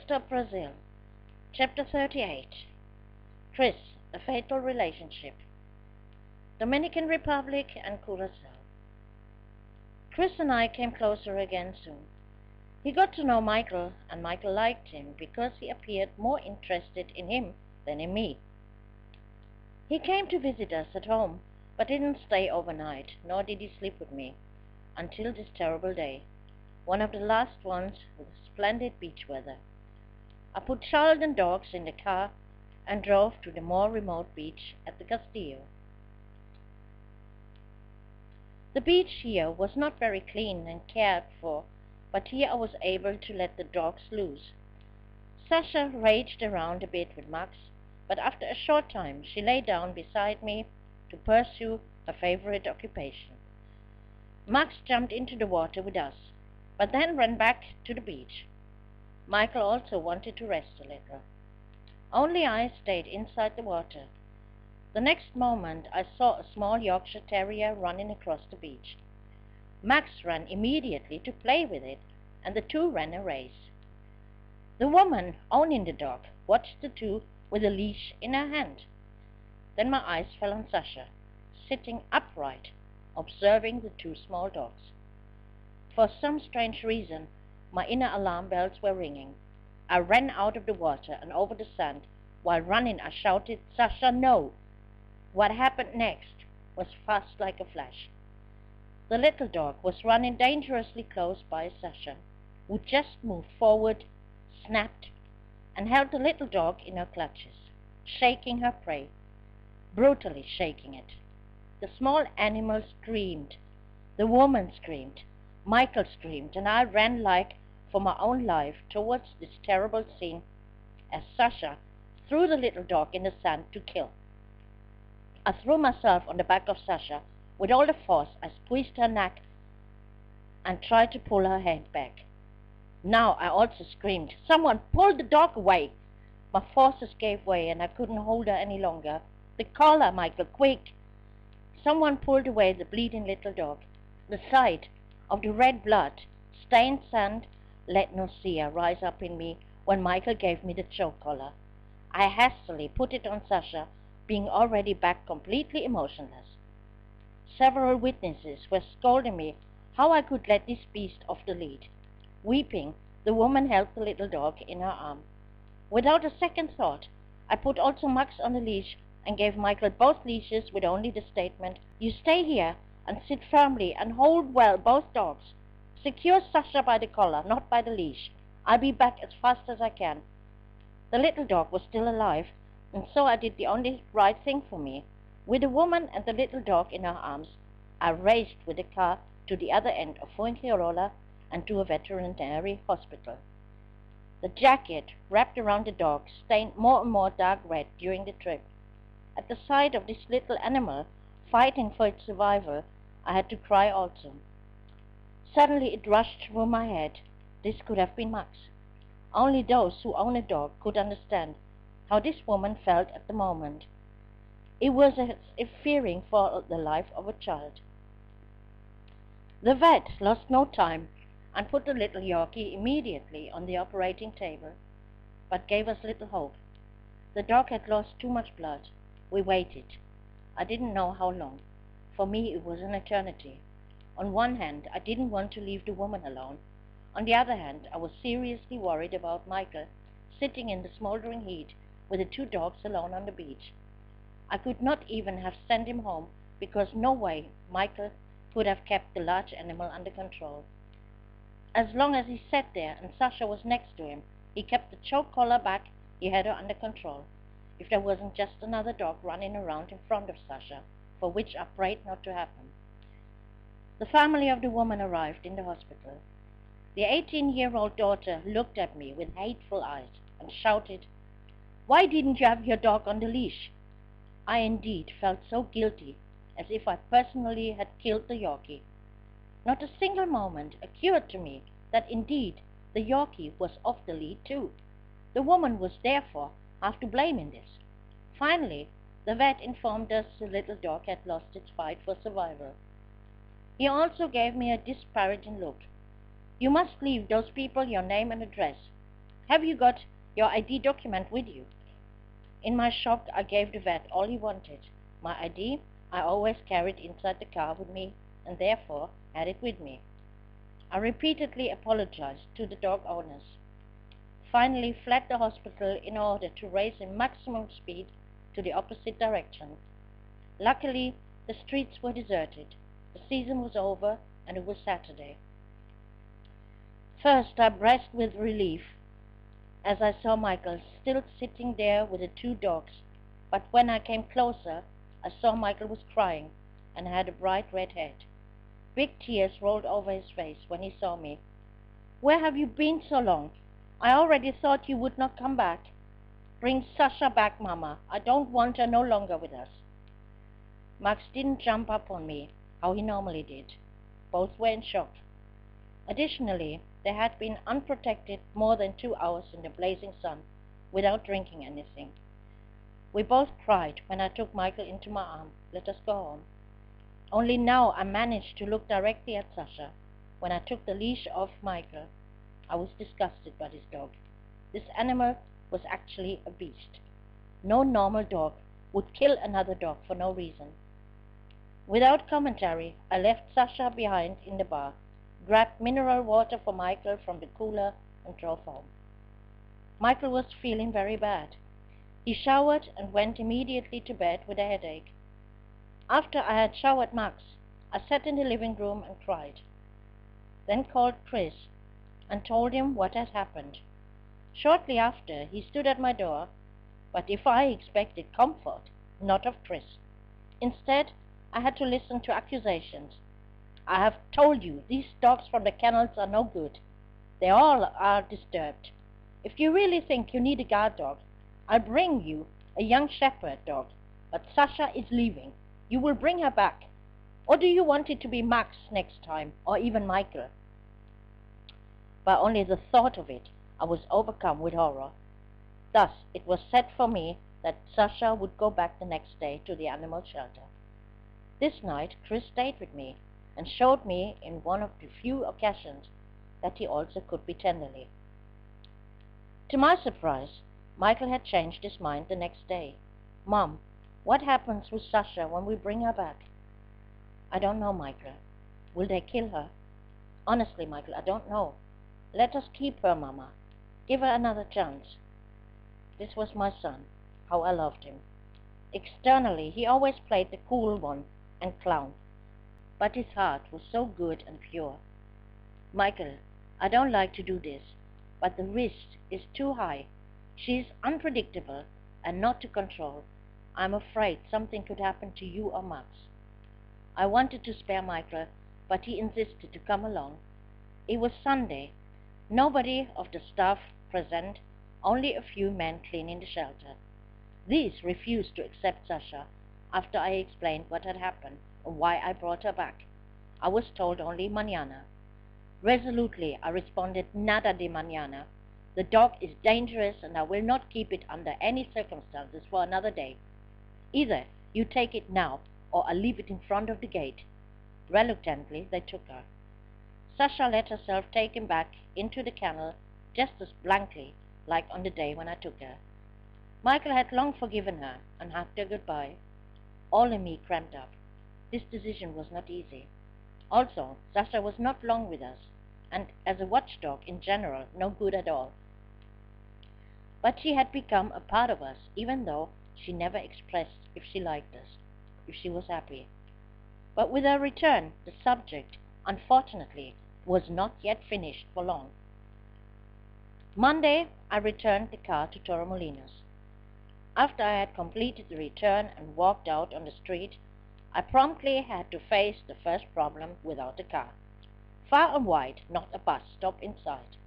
Stop Brasil, Chapter 38. Chris, a Fatal Relationship. Domenican Republic and Curacao. Chris and I came closer again soon. He got to know Michael, and Michael liked him because he appeared more interested in him than in me. He came to visit us at home, but didn't stay overnight, nor did he sleep with me, until this terrible day, one of the last ones with splendid beach weather. I put child and dogs in the car and drove to the more remote beach at the Castillo. The beach here was not very clean and cared for, but here I was able to let the dogs loose. Sasha raged around a bit with Max, but after a short time she lay down beside me to pursue her favorite occupation. Max jumped into the water with us, but then ran back to the beach. Michael also wanted to rest a little. Only I stayed inside the water. The next moment I saw a small Yorkshire Terrier running across the beach. Max ran immediately to play with it, and the two ran a race. The woman owning the dog watched the two with a leash in her hand. Then my eyes fell on Sasha, sitting upright, observing the two small dogs. For some strange reason, my inner alarm bells were ringing. I ran out of the water and over the sand. While running, I shouted, "Sasha, no!" What happened next was fast like a flash. The little dog was running dangerously close by Sasha, who just moved forward, snapped, and held the little dog in her clutches, shaking her prey, brutally shaking it. The small animal screamed. The woman screamed. Michael screamed, and I ran like for my own life towards this terrible scene as Sasha threw the little dog in the sand to kill. I threw myself on the back of Sasha. With all the force, I squeezed her neck and tried to pull her head back. Now I also screamed, "Someone pull the dog away!" My forces gave way and I couldn't hold her any longer. "The collar, Michael, quick!" Someone pulled away the bleeding little dog. The sight of the red blood stained sand let nausea rise up in me when Michael gave me the choke collar. I hastily put it on Sasha, being already back completely emotionless. Several witnesses were scolding me how I could let this beast off the lead. Weeping, the woman held the little dog in her arm. Without a second thought, I put also Max on the leash and gave Michael both leashes with only the statement, "You stay here and sit firmly and hold well both dogs. Secure Sasha by the collar, not by the leash. I'll be back as fast as I can." The little dog was still alive, and so I did the only right thing for me. With the woman and the little dog in her arms, I raced with the car to the other end of Fuengirola and to a veterinary hospital. The jacket wrapped around the dog stained more and more dark red during the trip. At the sight of this little animal fighting for its survival, I had to cry also. Suddenly it rushed through my head. This could have been Max. Only those who own a dog could understand how this woman felt at the moment. It was as if fearing for the life of a child. The vet lost no time and put the little Yorkie immediately on the operating table, but gave us little hope. The dog had lost too much blood. We waited. I didn't know how long. For me it was an eternity. On one hand, I didn't want to leave the woman alone. On the other hand, I was seriously worried about Michael, sitting in the smoldering heat with the two dogs alone on the beach. I could not even have sent him home, because no way Michael could have kept the large animal under control. As long as he sat there and Sasha was next to him, he kept the choke collar back, he had her under control. If there wasn't just another dog running around in front of Sasha, for which I prayed not to happen. The family of the woman arrived in the hospital. The 18-year-old daughter looked at me with hateful eyes and shouted, "Why didn't you have your dog on the leash?" I indeed felt so guilty, as if I personally had killed the Yorkie. Not a single moment occurred to me that indeed the Yorkie was off the lead too. The woman was therefore half to blame in this. Finally, the vet informed us the little dog had lost its fight for survival. He also gave me a disparaging look. "You must leave those people your name and address." Have you got your ID document with you? In my shock, I gave the vet all he wanted. My ID I always carried inside the car with me and therefore had it with me. I repeatedly apologized to the dog owners. Finally fled the hospital in order to race in maximum speed to the opposite direction. Luckily, the streets were deserted. The season was over and it was Saturday. First, I breathed with relief as I saw Michael still sitting there with the two dogs, but when I came closer, I saw Michael was crying and had a bright red head. Big tears rolled over his face when he saw me. "Where have you been so long? I already thought you would not come back. Bring Sasha back, Mama. I don't want her no longer with us." Max didn't jump up on me, how he normally did. Both were in shock. Additionally, they had been unprotected more than 2 hours in the blazing sun, without drinking anything. We both cried when I took Michael into my arm. Let us go home. Only now I managed to look directly at Sasha. When I took the leash off Michael, I was disgusted by this dog. This animal was actually a beast. No normal dog would kill another dog for no reason. Without commentary, I left Sasha behind in the bar, grabbed mineral water for Michael from the cooler and drove home. Michael was feeling very bad. He showered and went immediately to bed with a headache. After I had showered Max, I sat in the living room and cried. Then called Chris and told him what had happened. Shortly after, he stood at my door, but if I expected comfort, not of Chris. Instead, I had to listen to accusations. "I have told you, these dogs from the kennels are no good. They all are disturbed. If you really think you need a guard dog, I'll bring you a young shepherd dog, but Sasha is leaving. You will bring her back. Or do you want it to be Max next time, or even Michael?" By only the thought of it, I was overcome with horror. Thus, it was set for me that Sasha would go back the next day to the animal shelter. This night, Chris stayed with me and showed me in one of the few occasions that he also could be tenderly. To my surprise, Michael had changed his mind the next day. "Mom, what happens with Sasha when we bring her back?" "I don't know, Michael. Will they kill her?" "Honestly, Michael, I don't know. Let us keep her, Mama. Give her another chance." This was my son. How I loved him. Externally, he always played the cool one and clown, but his heart was so good and pure. "Michael, I don't like to do this, but the risk is too high. She is unpredictable and not to control. I'm afraid something could happen to you or Max." I wanted to spare Michael, but he insisted to come along. It was Sunday. Nobody of the staff present, only a few men cleaning the shelter. These refused to accept Sasha after I explained what had happened and why I brought her back. I was told only mañana. Resolutely, I responded, "Nada de mañana. The dog is dangerous and I will not keep it under any circumstances for another day. Either you take it now or I'll leave it in front of the gate." Reluctantly, they took her. Sasha let herself take him back into the kennel just as blankly like on the day when I took her. Michael had long forgiven her and hugged her goodbye. All in me cramped up. This decision was not easy. Also, Sasha was not long with us, and as a watchdog in general, no good at all. But she had become a part of us, even though she never expressed if she liked us, if she was happy. But with her return, the subject, unfortunately, was not yet finished for long. Monday, I returned the car to Torremolinos. After I had completed the return and walked out on the street, I promptly had to face the first problem without a car. Far and wide, not a bus stop in sight.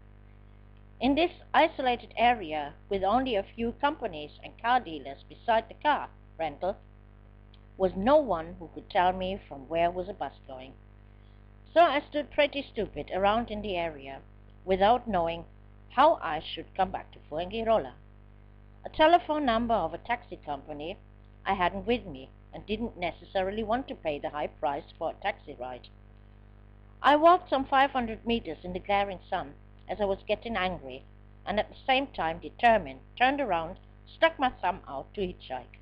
In this isolated area, with only a few companies and car dealers beside the car rental, was no one who could tell me from where was a bus going. So I stood pretty stupid around in the area, without knowing how I should come back to Fuengirola. A telephone number of a taxi company I hadn't with me, and didn't necessarily want to pay the high price for a taxi ride. I walked some 500 meters in the glaring sun, as I was getting angry, and at the same time determined, turned around, stuck my thumb out to hitchhike.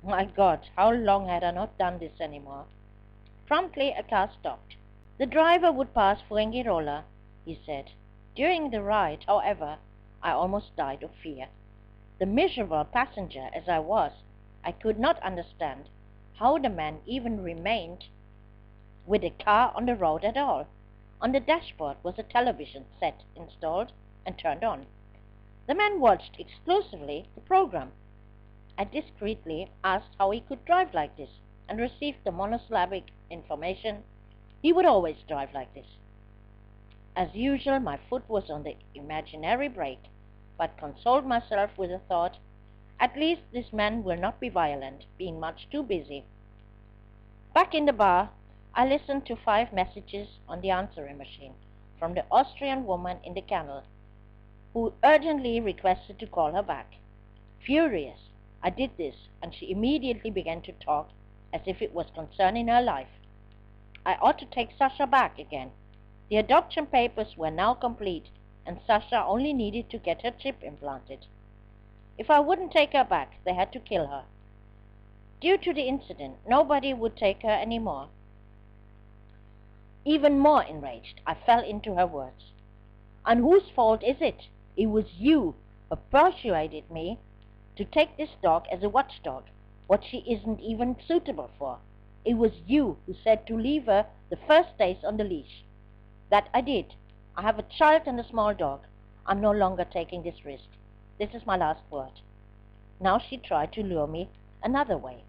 My God, how long had I not done this anymore? Promptly a car stopped. The driver would pass Fuengirola, he said. During the ride, however, I almost died of fear. The miserable passenger as I was, I could not understand how the man even remained with a car on the road at all. On the dashboard was a television set installed and turned on. The man watched exclusively the program. I discreetly asked how he could drive like this and received the monosyllabic information, he would always drive like this. As usual, my foot was on the imaginary brake, but consoled myself with the thought, at least this man will not be violent, being much too busy. Back in the bar, I listened to 5 messages on the answering machine from the Austrian woman in the kennel, who urgently requested to call her back. Furious, I did this, and she immediately began to talk as if it was concerning her life. I ought to take Sasha back again. The adoption papers were now complete, and Sasha only needed to get her chip implanted. If I wouldn't take her back, they had to kill her. Due to the incident, nobody would take her anymore. Even more enraged, I fell into her words. And whose fault is it? It was you who persuaded me to take this dog as a watchdog, what she isn't even suitable for. It was you who said to leave her the first days on the leash. That I did. I have a child and a small dog. I'm no longer taking this risk. This is my last word. Now she tried to lure me another way.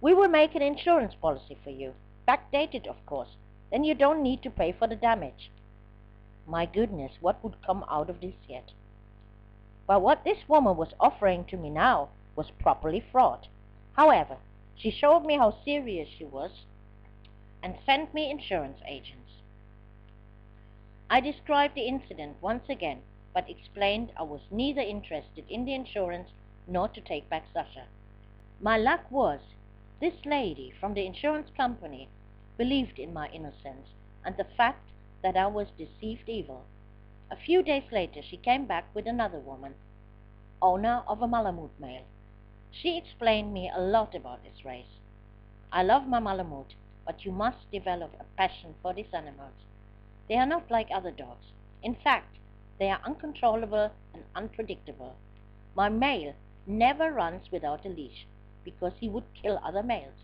We will make an insurance policy for you. Backdated, of course. Then you don't need to pay for the damage. My goodness, what would come out of this yet? But what this woman was offering to me now was properly fraud. However, she showed me how serious she was and sent me insurance agents. I described the incident once again, but explained I was neither interested in the insurance nor to take back Sasha. My luck was, this lady from the insurance company believed in my innocence and the fact that I was deceived evil. A few days later she came back with another woman, owner of a Malamute male. She explained me a lot about this race. I love my Malamute, but you must develop a passion for these animals. They are not like other dogs. In fact, they are uncontrollable and unpredictable. My male never runs without a leash, because he would kill other males.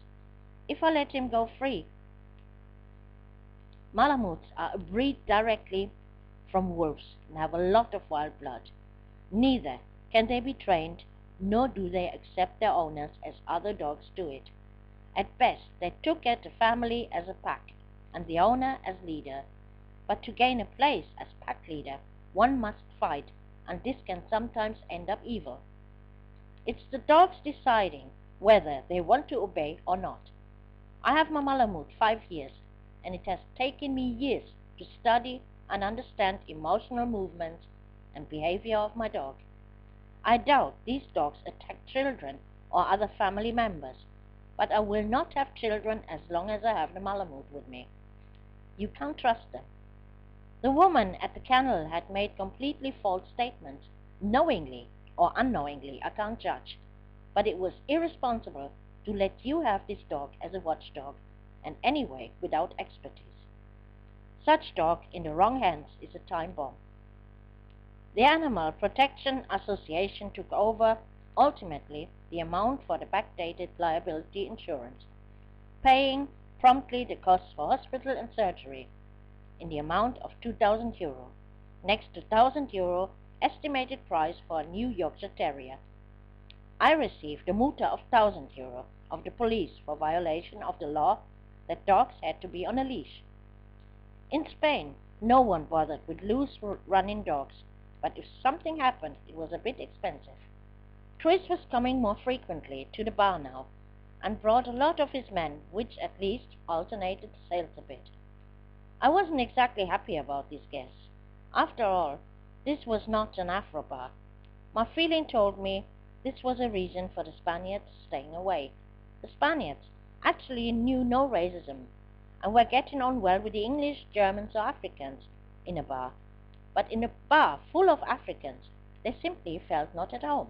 If I let him go free, Malamutes are a breed directly from wolves and have a lot of wild blood. Neither can they be trained, nor do they accept their owners as other dogs do it. At best, they took at the family as a pack, and the owner as leader. But to gain a place as pack leader, one must fight, and this can sometimes end up evil. It's the dogs deciding whether they want to obey or not. I have my Malamute 5 years, and it has taken me years to study and understand emotional movements and behavior of my dog. I doubt these dogs attack children or other family members, but I will not have children as long as I have the Malamute with me. You can't trust them. The woman at the kennel had made completely false statements, knowingly or unknowingly, I can't judge, but it was irresponsible to let you have this dog as a watchdog, and anyway without expertise. Such dog in the wrong hands is a time bomb. The Animal Protection Association took over, ultimately, the amount for the backdated liability insurance, paying promptly the costs for hospital and surgery in the amount of €2,000, next to €1,000 estimated price for a New Yorkshire Terrier. I received a multa of €1,000 of the police for violation of the law that dogs had to be on a leash. In Spain, no one bothered with loose running dogs, but if something happened, it was a bit expensive. Chris was coming more frequently to the bar now, and brought a lot of his men, which at least alternated the sales a bit. I wasn't exactly happy about these guests. After all, this was not an Afro bar. My feeling told me this was a reason for the Spaniards staying away. The Spaniards actually knew no racism, and were getting on well with the English, Germans or Africans in a bar. but in a bar full of Africans, they simply felt not at home.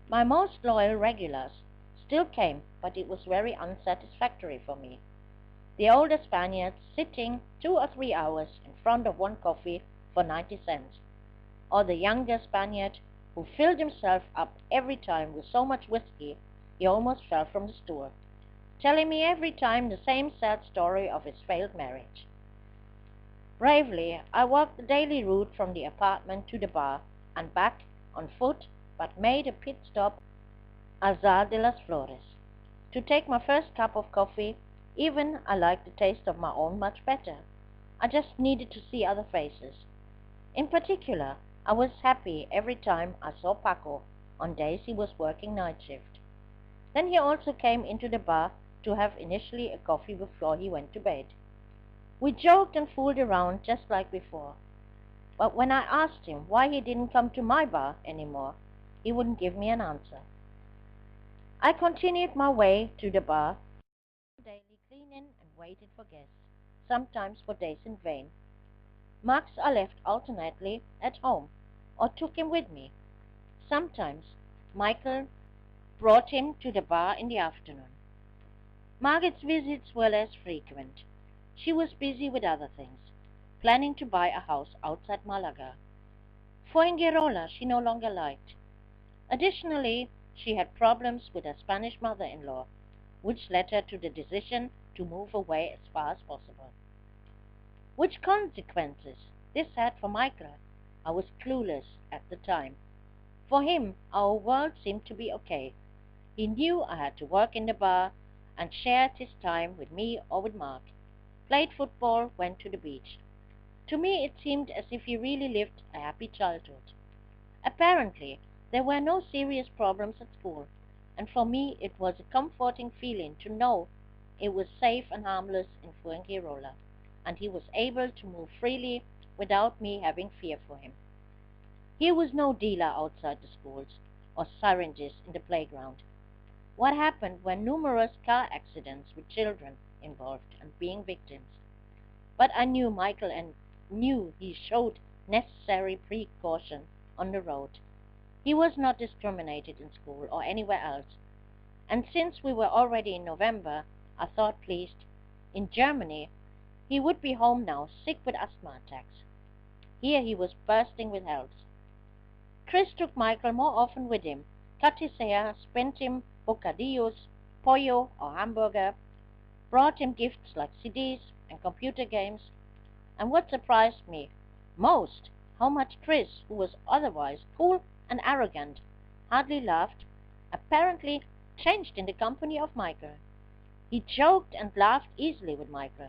My most loyal regulars still came, but it was very unsatisfactory for me. The older Spaniard sitting 2 or 3 hours in front of one coffee for 90 cents, or the younger Spaniard who filled himself up every time with so much whiskey he almost fell from the stool, telling me every time the same sad story of his failed marriage. Bravely, I walked the daily route from the apartment to the bar and back on foot, but made a pit stop at Alzar de las Flores to take my first cup of coffee. Even I liked the taste of my own much better. I just needed to see other faces. In particular, I was happy every time I saw Paco on days he was working night shift. Then he also came into the bar to have initially a coffee before he went to bed. We joked and fooled around just like before, but when I asked him why he didn't come to my bar anymore, he wouldn't give me an answer. I continued my way to the bar, daily cleaning and waited for guests, sometimes for days in vain. Max I left alternately at home, or took him with me. Sometimes Michael brought him to the bar in the afternoon. Margaret's visits were less frequent. She was busy with other things, planning to buy a house outside Malaga. Fuengirola she no longer liked. Additionally, she had problems with her Spanish mother-in-law, which led her to the decision to move away as far as possible. Which consequences this had for Michael, I was clueless at the time. For him, our world seemed to be okay. He knew I had to work in the bar and shared his time with me or with Mark, played football, went to the beach. To me it seemed as if he really lived a happy childhood. Apparently, there were no serious problems at school, and for me it was a comforting feeling to know it was safe and harmless in Fuengirola, and he was able to move freely without me having fear for him. Here was no dealer outside the schools, or syringes in the playground. What happened were numerous car accidents with children involved and being victims. But I knew Michael and knew he showed necessary precaution on the road. He was not discriminated in school or anywhere else, and since we were already in November, I thought pleased. In Germany, he would be home now, sick with asthma attacks. Here he was bursting with health. Chris took Michael more often with him, cut his hair, spent him bocadillos, pollo or hamburger, brought him gifts like CDs and computer games, and what surprised me most, how much Chris, who was otherwise cool and arrogant, hardly laughed, apparently changed in the company of Michael. He joked and laughed easily with Michael.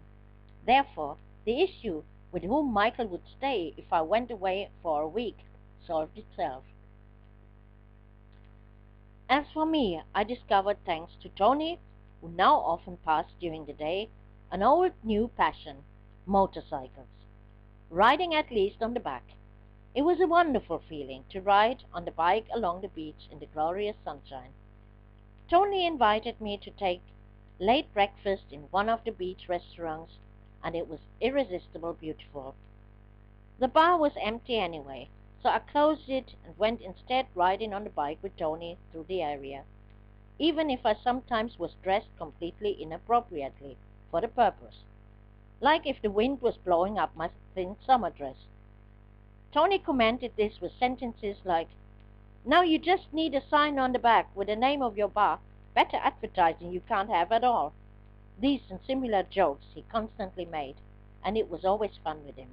Therefore, the issue with whom Michael would stay if I went away for a week solved itself. As for me, I discovered, thanks to Tony, who now often passed during the day, an old new passion, motorcycles. Riding at least on the back. It was a wonderful feeling to ride on the bike along the beach in the glorious sunshine. Tony invited me to take late breakfast in one of the beach restaurants, and it was irresistibly beautiful. The bar was empty anyway, so I closed it and went instead riding on the bike with Tony through the area, even if I sometimes was dressed completely inappropriately for the purpose, like if the wind was blowing up my thin summer dress. Tony commented this with sentences like, "Now you just need a sign on the back with the name of your bar, better advertising you can't have at all." These and similar jokes he constantly made, and it was always fun with him.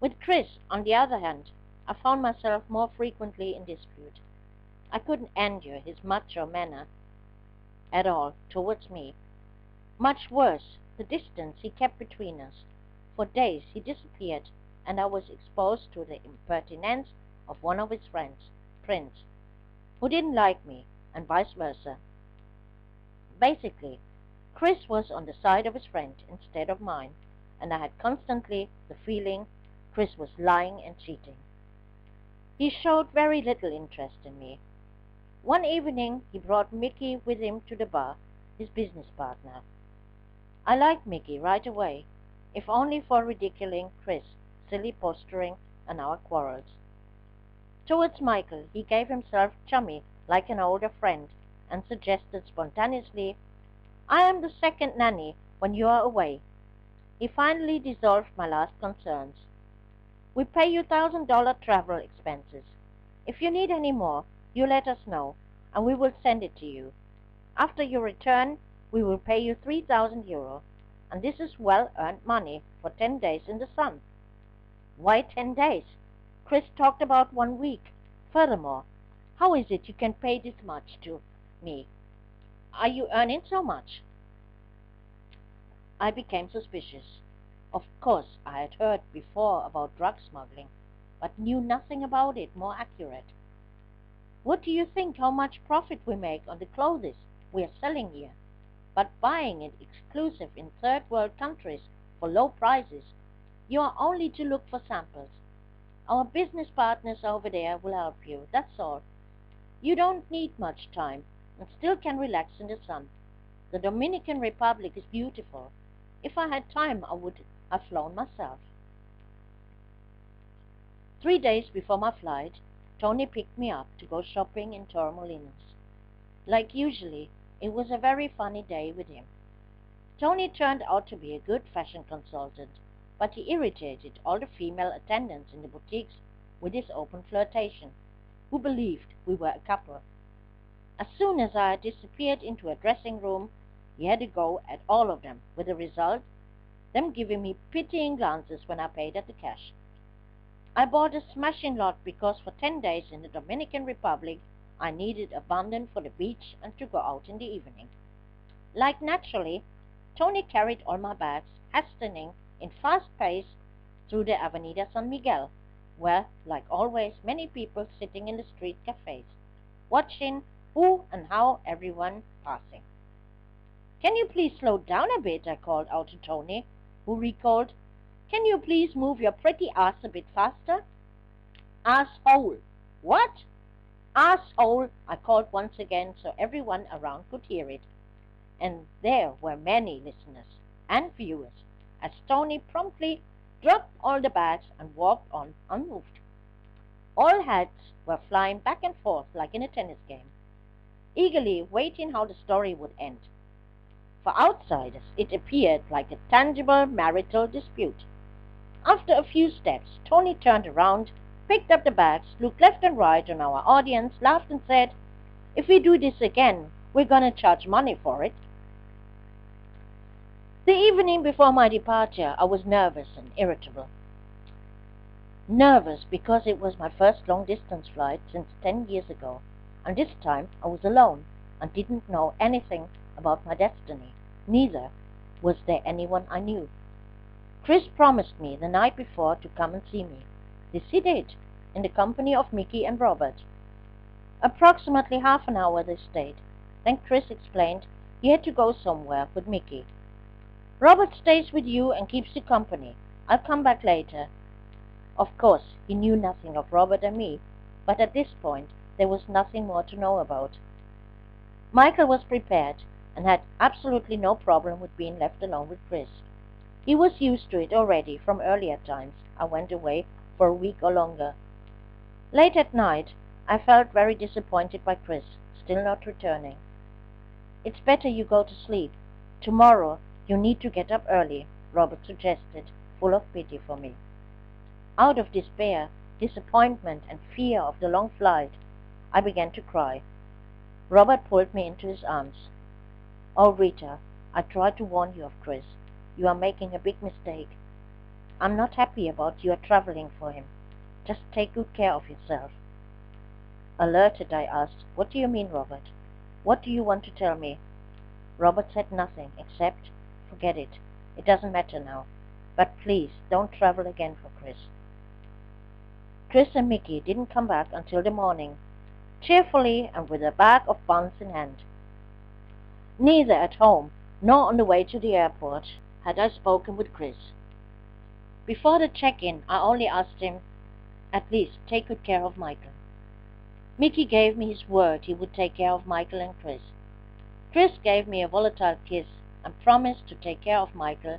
With Chris, on the other hand, I found myself more frequently in dispute. I couldn't endure his macho manner at all towards me. Much worse, the distance he kept between us. For days he disappeared, and I was exposed to the impertinence of one of his friends, Prince, who didn't like me, and vice versa. Basically, Chris was on the side of his friend instead of mine, and I had constantly the feeling Chris was lying and cheating. He showed very little interest in me. One evening he brought Mickey with him to the bar, his business partner. I liked Mickey right away, if only for ridiculing Chris' silly posturing and our quarrels. Towards Michael, he gave himself chummy like an older friend, and suggested spontaneously, "I am the second nanny when you are away." He finally dissolved my last concerns. "We pay you $1,000 travel expenses. If you need any more, you let us know, and we will send it to you. After your return, we will pay you €3,000, and this is well-earned money for 10 days in the sun." Why 10 days? Chris talked about 1 week. Furthermore, how is it you can pay this much to me? Are you earning so much? I became suspicious. Of course, I had heard before about drug smuggling, but knew nothing about it more accurate. "What do you think how much profit we make on the clothes we are selling here? But buying it exclusive in third world countries for low prices. You are only to look for samples. Our business partners over there will help you, that's all. You don't need much time, and still can relax in the sun. The Dominican Republic is beautiful. If I had time, I would have flown myself." 3 days before my flight, Tony picked me up to go shopping in Torremolinos. Like usually, it was a very funny day with him. Tony turned out to be a good fashion consultant, but he irritated all the female attendants in the boutiques with his open flirtation, who believed we were a couple. As soon as I had disappeared into a dressing room, he had a go at all of them, with the result, them giving me pitying glances when I paid at the cash. I bought a smashing lot because for 10 days in the Dominican Republic I needed abundance for the beach and to go out in the evening. Like naturally, Tony carried all my bags, hastening in fast pace through the Avenida San Miguel, where, like always, many people sitting in the street cafes, watching who and how everyone passing. "Can you please slow down a bit?" I called out to Tony, who recalled, "Can you please move your pretty ass a bit faster?" "Asshole!" "What?" "Asshole!" I called once again so everyone around could hear it. And there were many listeners and viewers, as Tony promptly dropped all the bags and walked on unmoved. All heads were flying back and forth like in a tennis game, eagerly waiting how the story would end. For outsiders, it appeared like a tangible marital dispute. After a few steps, Tony turned around, picked up the bags, looked left and right on our audience, laughed and said, "If we do this again, we're gonna charge money for it." The evening before my departure, I was nervous and irritable. Nervous because it was my first long-distance flight since 10 years ago, and this time I was alone and didn't know anything about my destiny. Neither was there anyone I knew. Chris promised me the night before to come and see me. This he did, in the company of Mickey and Robert. Approximately half an hour they stayed. Then Chris explained he had to go somewhere with Mickey. "Robert stays with you and keeps you company. I'll come back later." Of course, he knew nothing of Robert and me, but at this point there was nothing more to know about. Michael was prepared and had absolutely no problem with being left alone with Chris. He was used to it already from earlier times I went away for a week or longer. Late at night, I felt very disappointed by Chris, still not returning. "It's better you go to sleep. Tomorrow you need to get up early," Robert suggested, full of pity for me. Out of despair, disappointment, and fear of the long flight, I began to cry. Robert pulled me into his arms. "Oh, Rita, I tried to warn you of Chris. You are making a big mistake. I'm not happy about your traveling for him. Just take good care of yourself." Alerted, I asked, "What do you mean, Robert? What do you want to tell me?" Robert said nothing, except, "Forget it. It doesn't matter now. But please, don't travel again for Chris." Chris and Mickey didn't come back until the morning, cheerfully and with a bag of buns in hand. Neither at home nor on the way to the airport had I spoken with Chris. Before the check-in, I only asked him, "At least take good care of Michael." Mickey gave me his word he would take care of Michael and Chris. Chris gave me a volatile kiss and promised to take care of Michael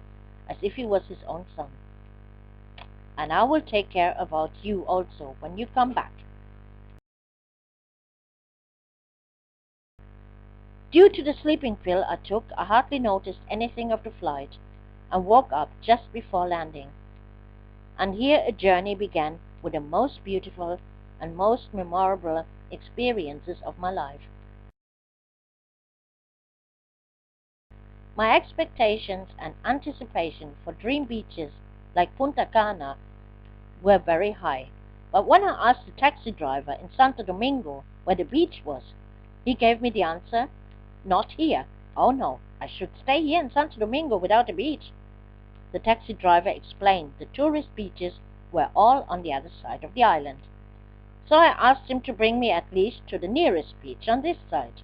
as if he was his own son. and I will take care about you also when you come back. Due to the sleeping pill I took, I hardly noticed anything of the flight, and woke up just before landing. And here a journey began with the most beautiful and most memorable experiences of my life. My expectations and anticipation for dream beaches like Punta Cana were very high, but when I asked the taxi driver in Santo Domingo where the beach was, he gave me the answer, "Not here. Oh no, I should stay here in Santo Domingo without a beach." The taxi driver explained the tourist beaches were all on the other side of the island, so I asked him to bring me at least to the nearest beach on this side.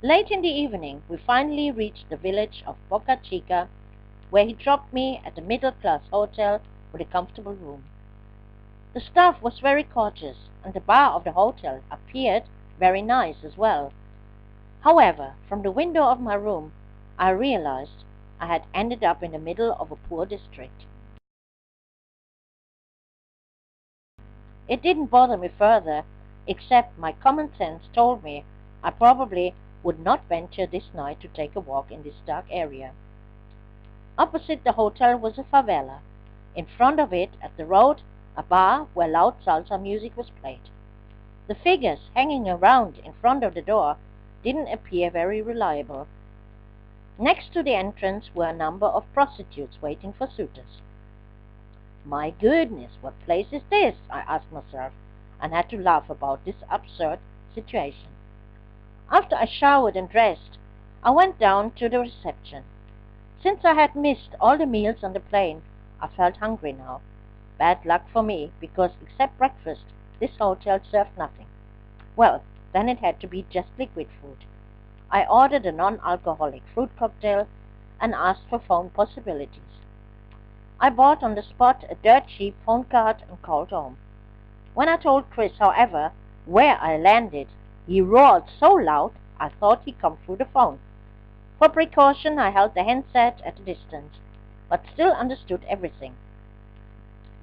Late in the evening, we finally reached the village of Boca Chica, where he dropped me at a middle-class hotel with a comfortable room. The staff was very courteous, and the bar of the hotel appeared very nice as well. However, from the window of my room, I realized I had ended up in the middle of a poor district. It didn't bother me further, except my common sense told me I probably would not venture this night to take a walk in this dark area. Opposite the hotel was a favela. In front of it, at the road, a bar where loud salsa music was played. The figures hanging around in front of the door didn't appear very reliable. Next to the entrance were a number of prostitutes waiting for suitors. My goodness, what place is this? I asked myself, and had to laugh about this absurd situation. After I showered and dressed, I went down to the reception. Since I had missed all the meals on the plane, I felt hungry now. Bad luck for me, because except breakfast, this hotel served nothing. Well, then it had to be just liquid food. I ordered a non-alcoholic fruit cocktail and asked for phone possibilities. I bought on the spot a dirt cheap phone card and called home. When I told Chris, however, where I landed, he roared so loud I thought he'd come through the phone. For precaution, I held the handset at a distance, but still understood everything.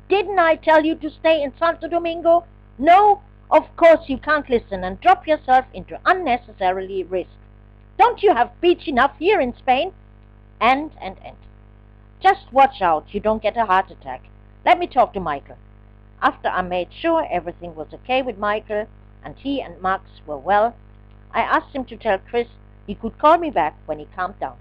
"Didn't I tell you to stay in Santo Domingo? No, of course you can't listen and drop yourself into unnecessarily risk. Don't you have beach enough here in Spain? And. Just watch out you don't get a heart attack. Let me talk to Michael." After I made sure everything was okay with Michael, and he and Max were well, I asked him to tell Chris he could call me back when he calmed down.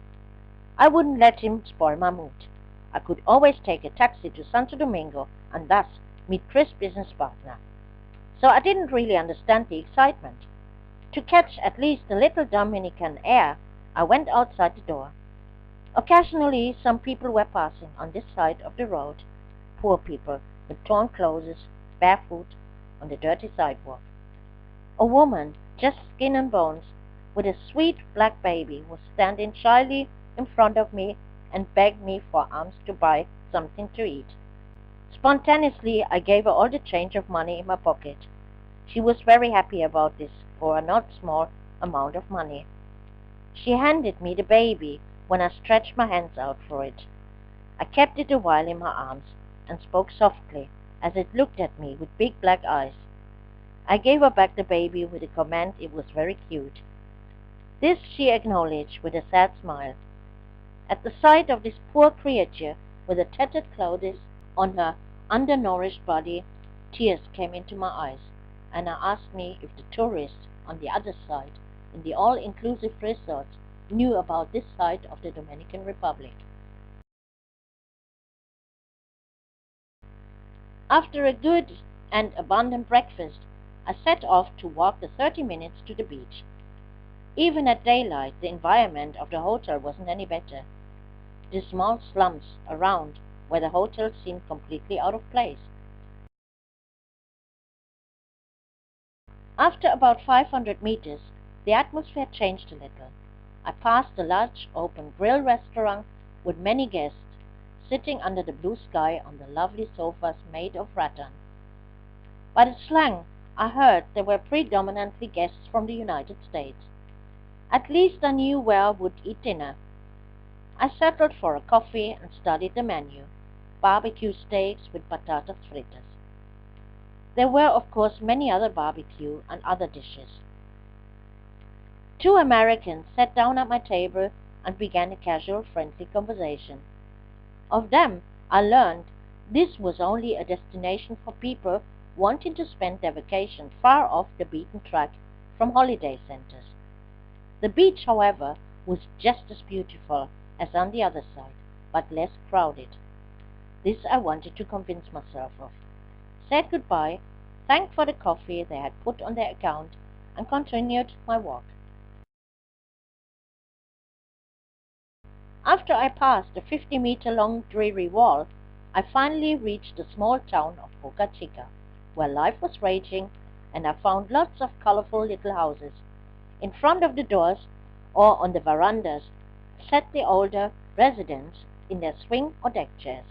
I wouldn't let him spoil my mood. I could always take a taxi to Santo Domingo and thus meet Chris' business partner. So I didn't really understand the excitement. To catch at least a little Dominican air, I went outside the door. Occasionally some people were passing on this side of the road, poor people with torn clothes, barefoot, on the dirty sidewalk. A woman, just skin and bones, with a sweet black baby, was standing shyly in front of me and begged me for alms to buy something to eat. Spontaneously, I gave her all the change of money in my pocket. She was very happy about this for a not small amount of money. She handed me the baby when I stretched my hands out for it. I kept it a while in my arms and spoke softly as it looked at me with big black eyes. I gave her back the baby with a comment it was very cute. This she acknowledged with a sad smile. At the sight of this poor creature with the tattered clothes on her undernourished body, tears came into my eyes, and I asked me if the tourists on the other side, in the all-inclusive resorts, knew about this side of the Dominican Republic. After a good and abundant breakfast, I set off to walk the 30 minutes to the beach. Even at daylight, the environment of the hotel wasn't any better. The small slums around where the hotel seemed completely out of place. After about 500 meters, the atmosphere changed a little. I passed a large open grill restaurant with many guests, sitting under the blue sky on the lovely sofas made of rattan. By the slang, I heard they were predominantly guests from the United States. At least I knew where I would eat dinner. I settled for a coffee and studied the menu, barbecue steaks with patatas fritas. There were, of course, many other barbecue and other dishes. Two Americans sat down at my table and began a casual, friendly conversation. Of them, I learned this was only a destination for people wanting to spend their vacation far off the beaten track from holiday centers. The beach, however, was just as beautiful as on the other side, but less crowded. This I wanted to convince myself of. Said goodbye, thanked for the coffee they had put on their account, and continued my walk. After I passed a 50-meter-long dreary wall, I finally reached the small town of Boca Chica, where life was raging, and I found lots of colorful little houses. In front of the doors, or on the verandas, sat the older residents in their swing or deck chairs.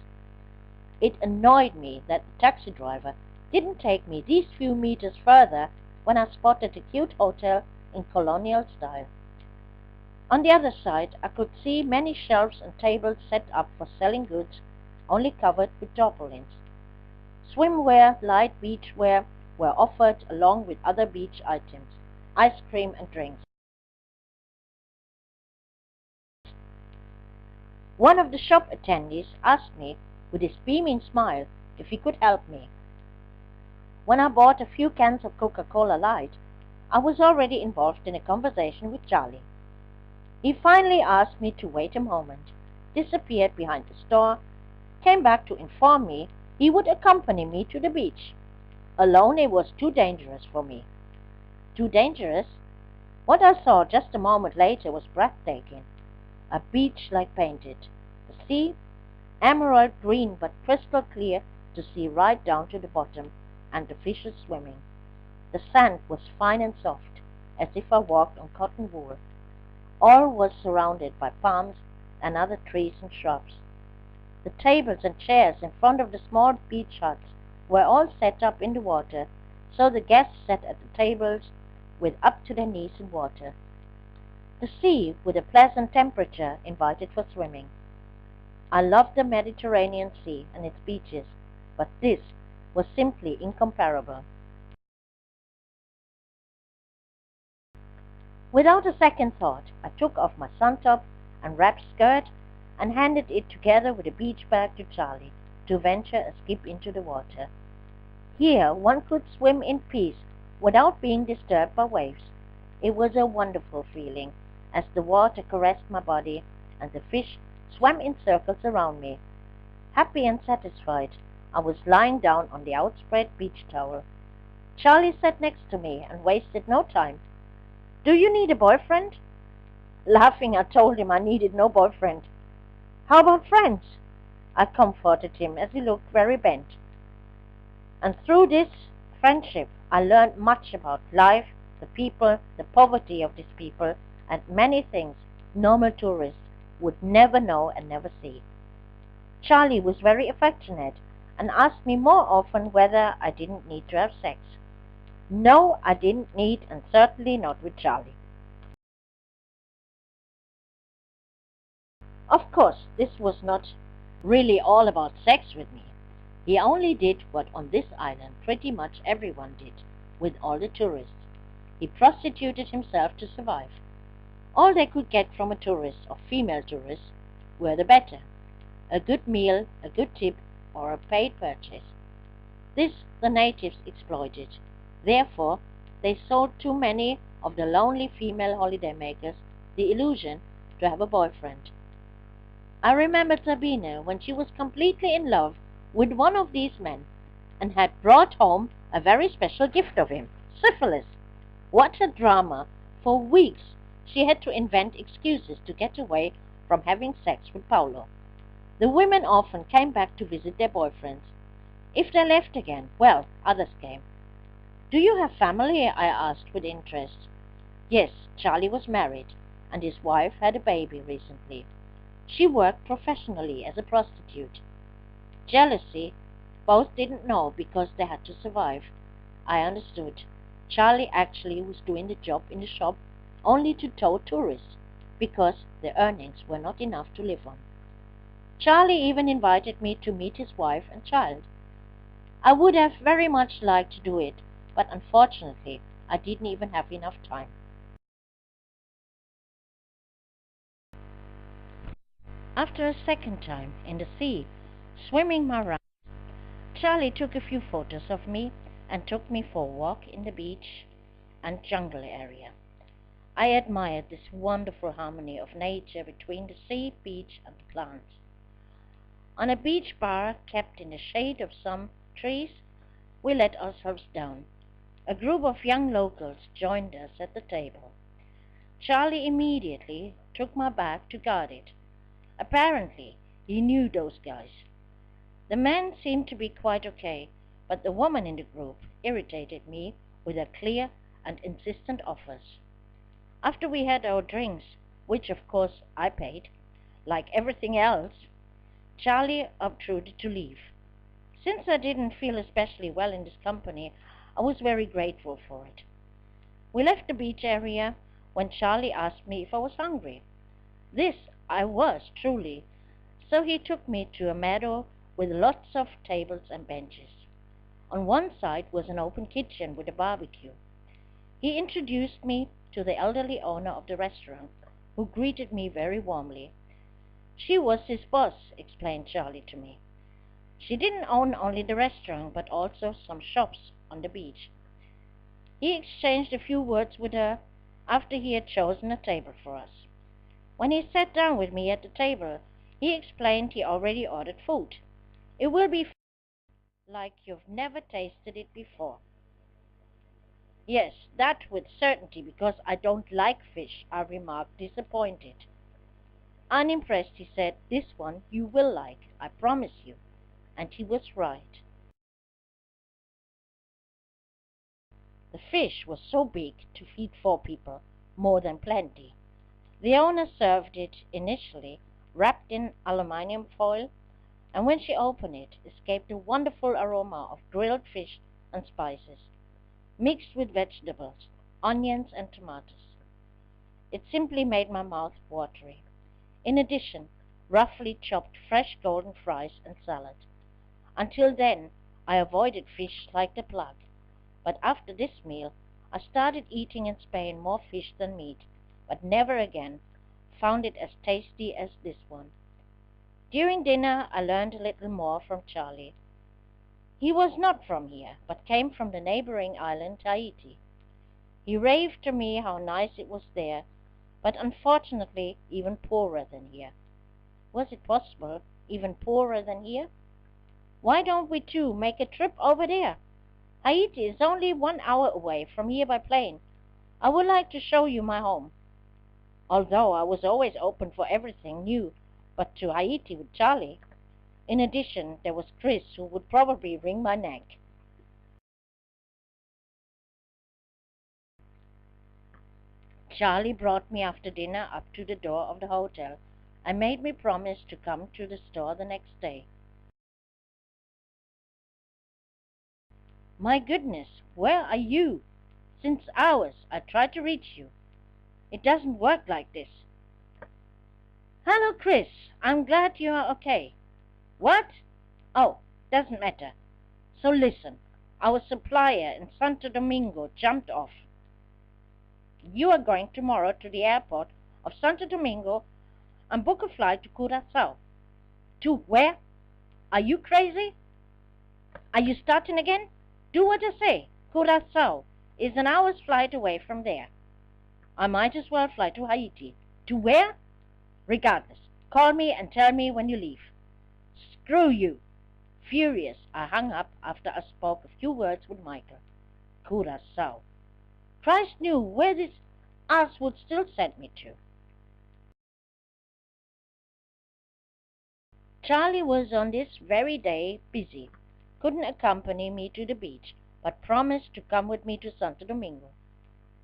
It annoyed me that the taxi driver didn't take me these few meters further when I spotted a cute hotel in colonial style. On the other side, I could see many shelves and tables set up for selling goods, only covered with tarpaulins. Swimwear, light beach wear were offered along with other beach items, ice cream and drinks. One of the shop attendees asked me, with his beaming smile, if he could help me. When I bought a few cans of Coca-Cola Light, I was already involved in a conversation with Charlie. He finally asked me to wait a moment, disappeared behind the store, came back to inform me he would accompany me to the beach. Alone it was too dangerous for me. Too dangerous? What I saw just a moment later was breathtaking. A beach like painted. The sea, emerald green but crystal clear to see right down to the bottom, and the fishes swimming. The sand was fine and soft, as if I walked on cotton wool. All was surrounded by palms and other trees and shrubs. The tables and chairs in front of the small beach huts were all set up in the water, so the guests sat at the tables with up to their knees in water. The sea, with a pleasant temperature, invited for swimming. I loved the Mediterranean Sea and its beaches, but this was simply incomparable. Without a second thought, I took off my suntop and wrapped skirt and handed it together with a beach bag to Charlie to venture a skip into the water. Here one could swim in peace without being disturbed by waves. It was a wonderful feeling as the water caressed my body and the fish swam in circles around me. Happy and satisfied, I was lying down on the outspread beach towel. Charlie sat next to me and wasted no time. "Do you need a boyfriend?" Laughing, I told him I needed no boyfriend. "How about friends?" I comforted him as he looked very bent. And through this friendship, I learned much about life, the people, the poverty of these people, and many things normal tourists would never know and never see. Charlie was very affectionate and asked me more often whether I didn't need to have sex. No, I didn't need, and certainly not with Charlie. Of course, this was not really all about sex with me. He only did what on this island pretty much everyone did with all the tourists. He prostituted himself to survive. All they could get from a tourist or female tourist were the better. A good meal, a good tip, or a paid purchase. This the natives exploited. Therefore, they sold to many of the lonely female holidaymakers the illusion to have a boyfriend. I remembered Sabine when she was completely in love with one of these men and had brought home a very special gift of him, syphilis. What a drama! For weeks she had to invent excuses to get away from having sex with Paulo. The women often came back to visit their boyfriends. If they left again, well, others came. "Do you have family?" I asked with interest. Yes, Charlie was married, and his wife had a baby recently. She worked professionally as a prostitute. Jealousy, both didn't know because they had to survive. I understood. Charlie actually was doing the job in the shop only to tow tourists, because the earnings were not enough to live on. Charlie even invited me to meet his wife and child. I would have very much liked to do it, but unfortunately I didn't even have enough time. After a second time in the sea, swimming my round, Charlie took a few photos of me and took me for a walk in the beach and jungle area. I admired this wonderful harmony of nature between the sea, beach, and the plants. On a beach bar kept in the shade of some trees, we let ourselves down. A group of young locals joined us at the table. Charlie immediately took my bag to guard it. Apparently, he knew those guys. The men seemed to be quite okay, but the woman in the group irritated me with her clear and insistent offers. After we had our drinks, which of course I paid, like everything else, Charlie obtruded to leave. Since I didn't feel especially well in this company, I was very grateful for it. We left the beach area when Charlie asked me if I was hungry. This I was, truly, so he took me to a meadow with lots of tables and benches. On one side was an open kitchen with a barbecue. He introduced me to the elderly owner of the restaurant, who greeted me very warmly. She was his boss, explained Charlie to me. She didn't own only the restaurant, but also some shops on the beach. He exchanged a few words with her after he had chosen a table for us. When he sat down with me at the table, he explained he already ordered food. It will be like you've never tasted it before. Yes, that with certainty, because I don't like fish, I remarked, disappointed. Unimpressed, he said, this one you will like, I promise you. And he was right. The fish was so big to feed 4 people, more than plenty. The owner served it initially wrapped in aluminium foil, and when she opened it, escaped a wonderful aroma of grilled fish and spices, mixed with vegetables, onions and tomatoes. It simply made my mouth watery. In addition, roughly chopped fresh golden fries and salad. Until then, I avoided fish like the plague, but after this meal, I started eating in Spain more fish than meat, but never again found it as tasty as this one. During dinner, I learned a little more from Charlie. He was not from here, but came from the neighboring island, Tahiti. He raved to me how nice it was there, but unfortunately even poorer than here. Was it possible, even poorer than here? Why don't we two make a trip over there? Haiti is only 1 hour away from here by plane. I would like to show you my home. Although I was always open for everything new, but to Haiti with Charlie. In addition, there was Chris, who would probably wring my neck. Charlie brought me after dinner up to the door of the hotel and made me promise to come to the store the next day. My goodness, where are you? Since hours I tried to reach you. It doesn't work like this. Hello, Chris. I'm glad you are okay. What? Oh, doesn't matter. So listen, our supplier in Santo Domingo jumped off. You are going tomorrow to the airport of Santo Domingo and book a flight to Curacao. To where? Are you crazy? Are you starting again? Do what I say. Curacao is an hour's flight away from there. I might as well fly to Haiti. To where? Regardless, call me and tell me when you leave. Screw you. Furious, I hung up after I spoke a few words with Michael. Curacao. Christ knew where this ass would still send me to. Charlie was on this very day busy, couldn't accompany me to the beach, but promised to come with me to Santo Domingo.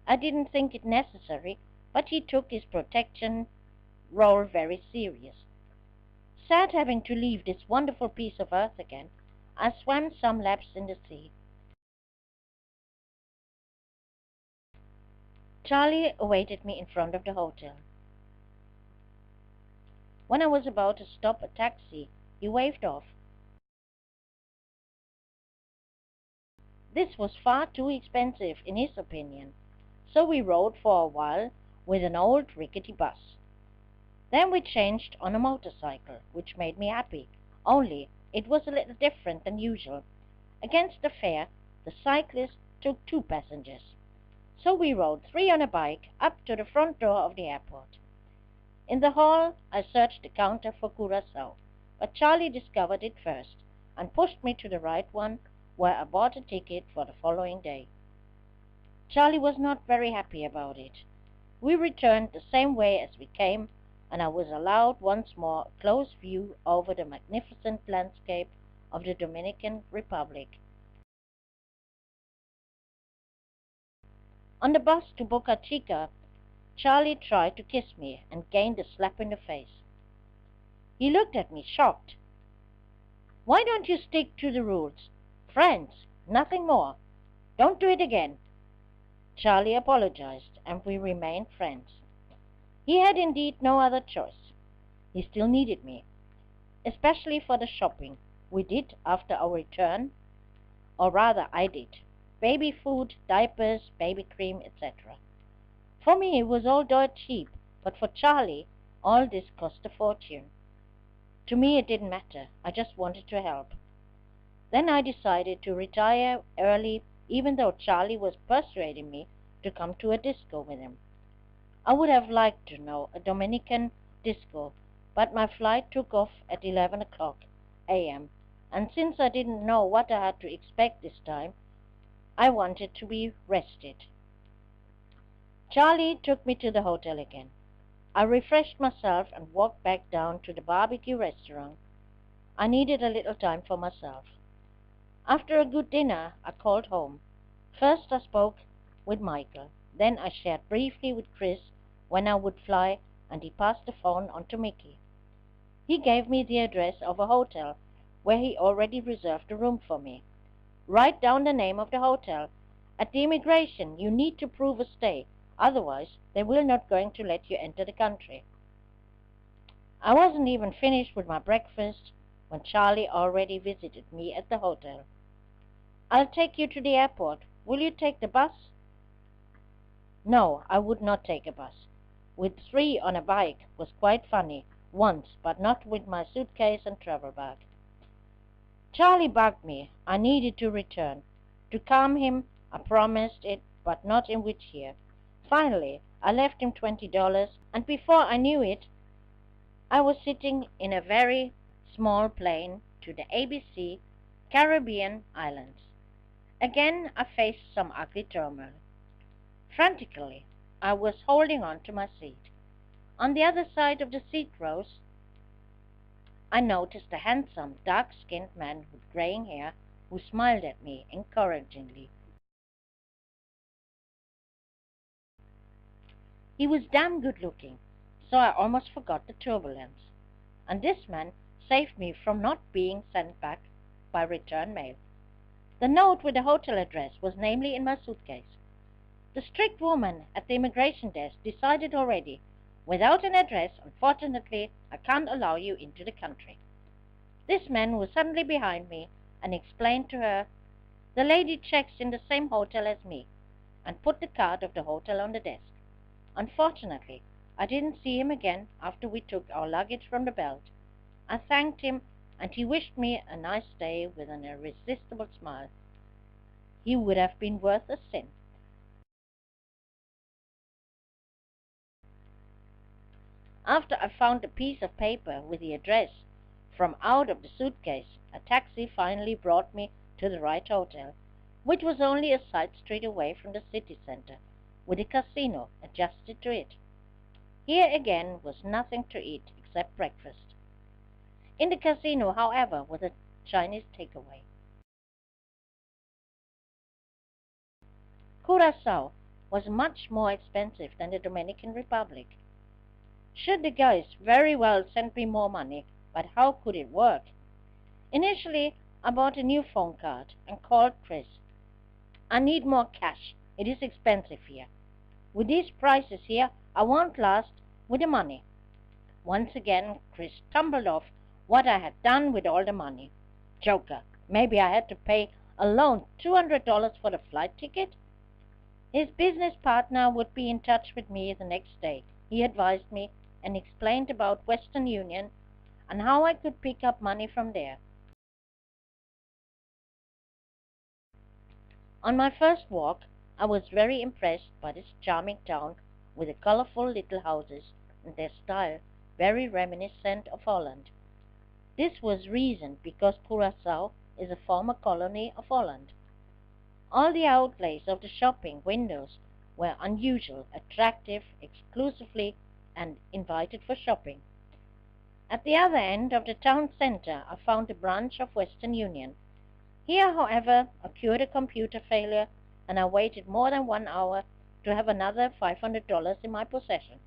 I didn't think it necessary, but he took his protection role very serious. Sad having to leave this wonderful piece of earth again, I swam some laps in the sea. Charlie awaited me in front of the hotel. When I was about to stop a taxi, he waved off. This was far too expensive in his opinion, so we rode for a while with an old rickety bus. Then we changed on a motorcycle, which made me happy, only it was a little different than usual. Against the fare, the cyclist took 2 passengers, so we rode 3 on a bike up to the front door of the airport. In the hall, I searched the counter for Curacao, but Charlie discovered it first and pushed me to the right one, where I bought a ticket for the following day. Charlie was not very happy about it. We returned the same way as we came, and I was allowed once more a close view over the magnificent landscape of the Dominican Republic. On the bus to Boca Chica, Charlie tried to kiss me and gained a slap in the face. He looked at me shocked. "Why don't you stick to the rules? Friends, nothing more. Don't do it again." Charlie apologized, and we remained friends. He had indeed no other choice. He still needed me, especially for the shopping we did after our return, or rather I did. Baby food, diapers, baby cream, etc. For me it was all dirt cheap, but for Charlie all this cost a fortune. To me it didn't matter. I just wanted to help. Then I decided to retire early, even though Charlie was persuading me to come to a disco with him. I would have liked to know a Dominican disco, but my flight took off at 11 o'clock a.m., and since I didn't know what I had to expect this time, I wanted to be rested. Charlie took me to the hotel again. I refreshed myself and walked back down to the barbecue restaurant. I needed a little time for myself. After a good dinner, I called home. First I spoke with Michael. Then I shared briefly with Chris when I would fly, and he passed the phone on to Mickey. He gave me the address of a hotel where he already reserved a room for me. "Write down the name of the hotel. At the immigration you need to prove a stay, otherwise they will not going to let you enter the country." I wasn't even finished with my breakfast when Charlie already visited me at the hotel. "I'll take you to the airport. Will you take the bus?" No, I would not take a bus. With 3 on a bike was quite funny once, but not with my suitcase and travel bag. Charlie bugged me. I needed to return. To calm him, I promised it, but not in which year. Finally, I left him $20, and before I knew it, I was sitting in a very small plane to the ABC Caribbean islands. Again, I faced some ugly turmoil. Frantically, I was holding on to my seat. On the other side of the seat rows, I noticed a handsome, dark-skinned man with graying hair who smiled at me encouragingly. He was damn good-looking, so I almost forgot the turbulence. And this man saved me from not being sent back by return mail. The note with the hotel address was namely in my suitcase. The strict woman at the immigration desk decided already, "Without an address, unfortunately, I can't allow you into the country." This man was suddenly behind me and explained to her, "The lady checks in the same hotel as me," and put the card of the hotel on the desk. Unfortunately, I didn't see him again after we took our luggage from the belt. I thanked him, and he wished me a nice day with an irresistible smile. He would have been worth a sin. After I found the piece of paper with the address from out of the suitcase, a taxi finally brought me to the right hotel, which was only a side street away from the city center, with a casino adjusted to it. Here again was nothing to eat except breakfast. In the casino, however, was a Chinese takeaway. Curacao was much more expensive than the Dominican Republic. Should the guys very well send me more money, but how could it work? Initially, I bought a new phone card and called Chris. "I need more cash. It is expensive here. With these prices here, I won't last with the money." Once again, Chris tumbled off what I had done with all the money. Joker, maybe I had to pay alone $200 for the flight ticket? His business partner would be in touch with me the next day, he advised me, and explained about Western Union and how I could pick up money from there. On my first walk, I was very impressed by this charming town with the colorful little houses and their style very reminiscent of Holland. This was reason because Curacao is a former colony of Holland. All the outlays of the shopping windows were unusual, attractive, exclusively, and invited for shopping. At the other end of the town center I found a branch of Western Union. Here, however, occurred a computer failure, and I waited more than 1 hour to have another $500 in my possession.